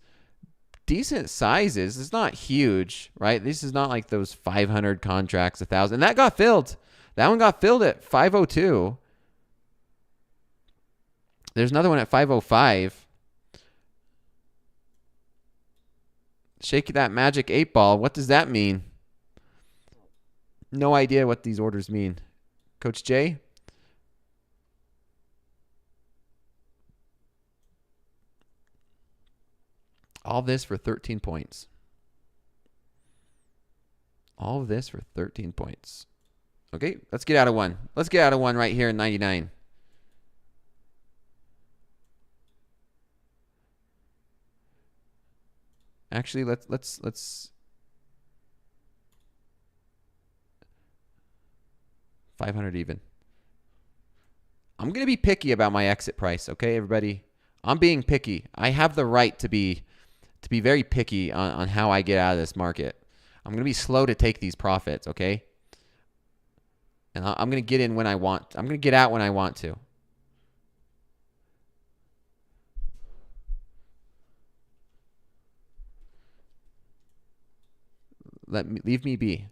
decent sizes. It's not huge, right? This is not like those 500 contracts, 1,000. And that got filled. That one got filled at 502. There's another one at 505. Shake that magic 8-ball. What does that mean? No idea what these orders mean. Coach Jay? All this for 13 points. All of this for 13 points. Okay, let's get out of one. Let's get out of one right here in 99. Actually, let's 500 even. I'm going to be picky about my exit price, okay, everybody? I'm being picky. I have the right to be very picky on how I get out of this market. I'm going to be slow to take these profits, okay? And I'm going to get in when I want. I'm going to get out when I want to. Leave me be.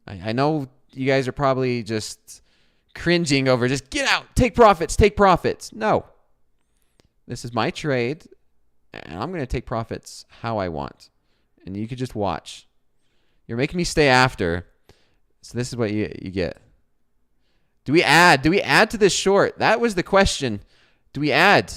I know you guys are probably just cringing over just get out, take profits. No. This is my trade, and I'm going to take profits how I want. And you could just watch. You're making me stay after. So this is what you get. Do we add? Do we add to this short? That was the question. Do we add?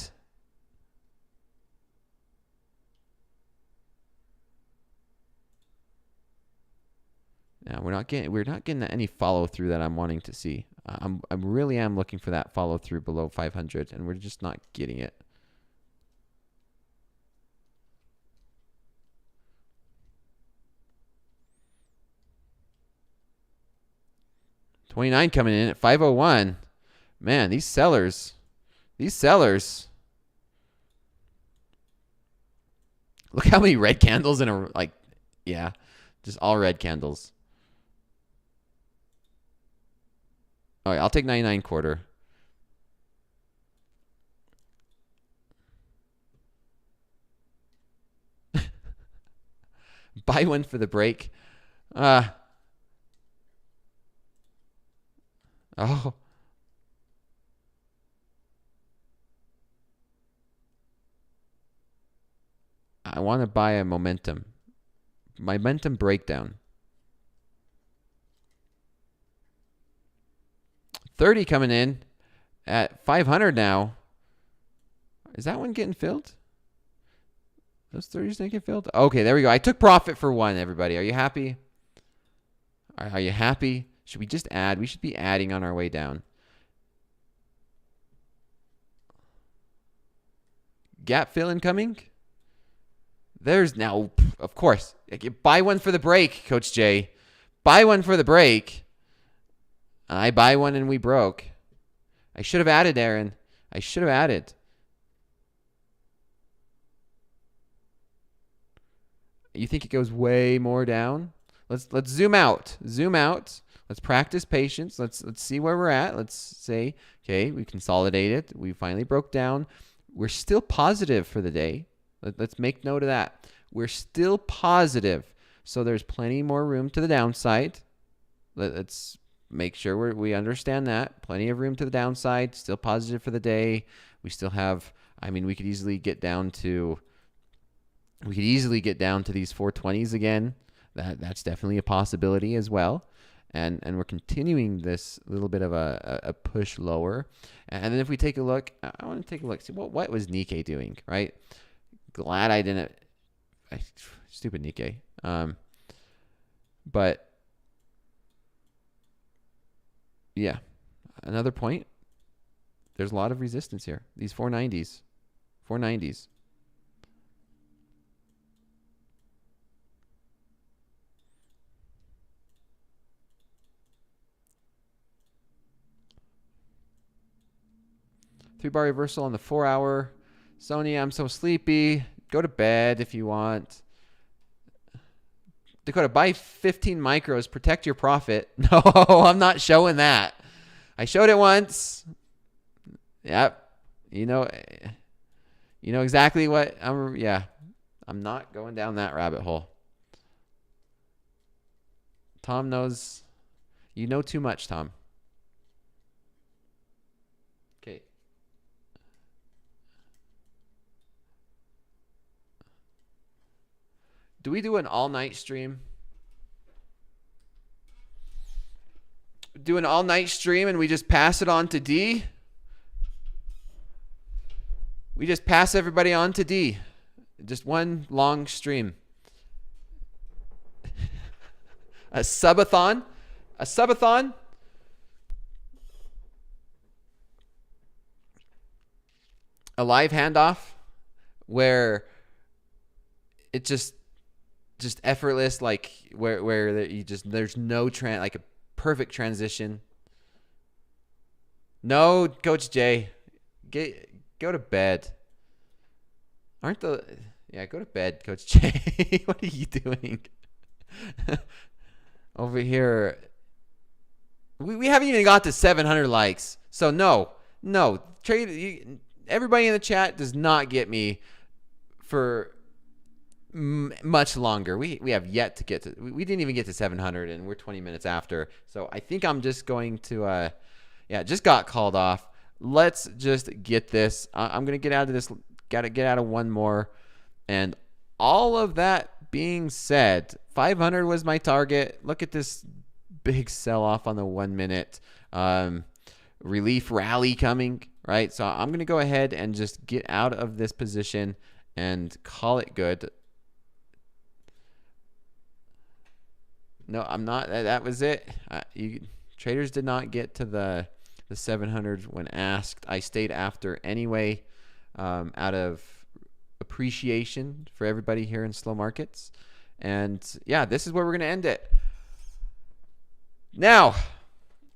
Now we're not getting any follow through that I'm wanting to see. I really am looking for that follow through below 500, and we're just not getting it. $29 coming in at 501. Man, these sellers. Look how many red candles in a just all red candles. All right, I'll take 99 quarter. Buy one for the break. Oh. I want to buy a momentum breakdown. 30 coming in at 500 now. Is that one getting filled? Those 30s didn't get filled? Okay, there we go. I took profit for one, everybody. Are you happy? Are you happy? Should we just add? We should be adding on our way down. Gap fill incoming. There's now, of course. Buy one for the break, Coach Jay. Buy one for the break. I buy one and we broke. I should have added, Aaron. I should have added. You think it goes way more down? Let's zoom out. Zoom out. Let's practice patience. Let's see where we're at. Let's say, okay, we consolidated. We finally broke down. We're still positive for the day. Let's make note of that. We're still positive. So there's plenty more room to the downside. Let's make sure we understand that. Plenty of room to the downside. Still positive for the day. We still have, we could easily get down to these 420s again. That's definitely a possibility as well. And we're continuing this little bit of a push lower. And then if we take a look, I want to take a look. See what was Nikkei doing, right? Glad I didn't. Stupid Nikkei. But yeah, another point. There's a lot of resistance here. These 490s. 490s. Three-bar reversal on the 4-hour. Sonia, I'm so sleepy. Go to bed if you want. Dakota, buy 15 micros. Protect your profit. No, I'm not showing that. I showed it once. Yep. You know exactly what I'm not going down that rabbit hole. Tom knows. You know too much, Tom. Okay. Do we do an all-night stream? Do an all-night stream and we just pass it on to D? We just pass everybody on to D. Just one long stream. A subathon? A subathon? A live handoff where it just effortless, like where you just there's no like a perfect transition. No, Coach Jay, go to bed. Go to bed, Coach Jay. What are you doing over here? We haven't even got to 700 likes, so no. Everybody in the chat does not get me for much longer. We have yet to get to. We didn't even get to 700, and we're 20 minutes after. So I think I'm just going to. Just got called off. Let's just get this. I'm gonna get out of this. Got to get out of one more, and all of that being said, 500 was my target. Look at this big sell-off on the 1 minute. Relief rally coming, right? So I'm going to go ahead and just get out of this position and call it good. No, I'm not. That was it. Traders did not get to the 700 when asked. I stayed after anyway, out of appreciation for everybody here in slow markets. And yeah, this is where we're going to end it. Now,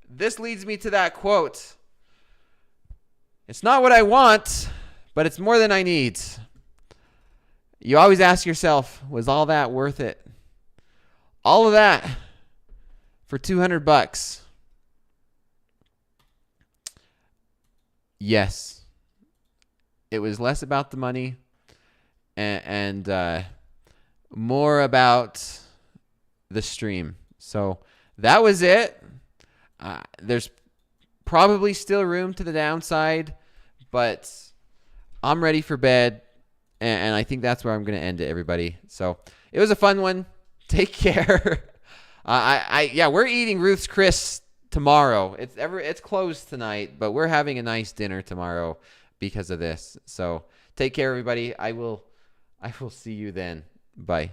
this leads me to that quote. It's not what I want, but it's more than I need. You always ask yourself, was all that worth it? All of that for $200? Yes. It was less about the money and more about the stream. So that was it. There's probably still room to the downside, but I'm ready for bed, and I think that's where I'm going to end it, everybody. So it was a fun one. Take care. We're eating Ruth's Chris tomorrow. It's closed tonight, but we're having a nice dinner tomorrow because of this. So take care, everybody. I will see you then. Bye.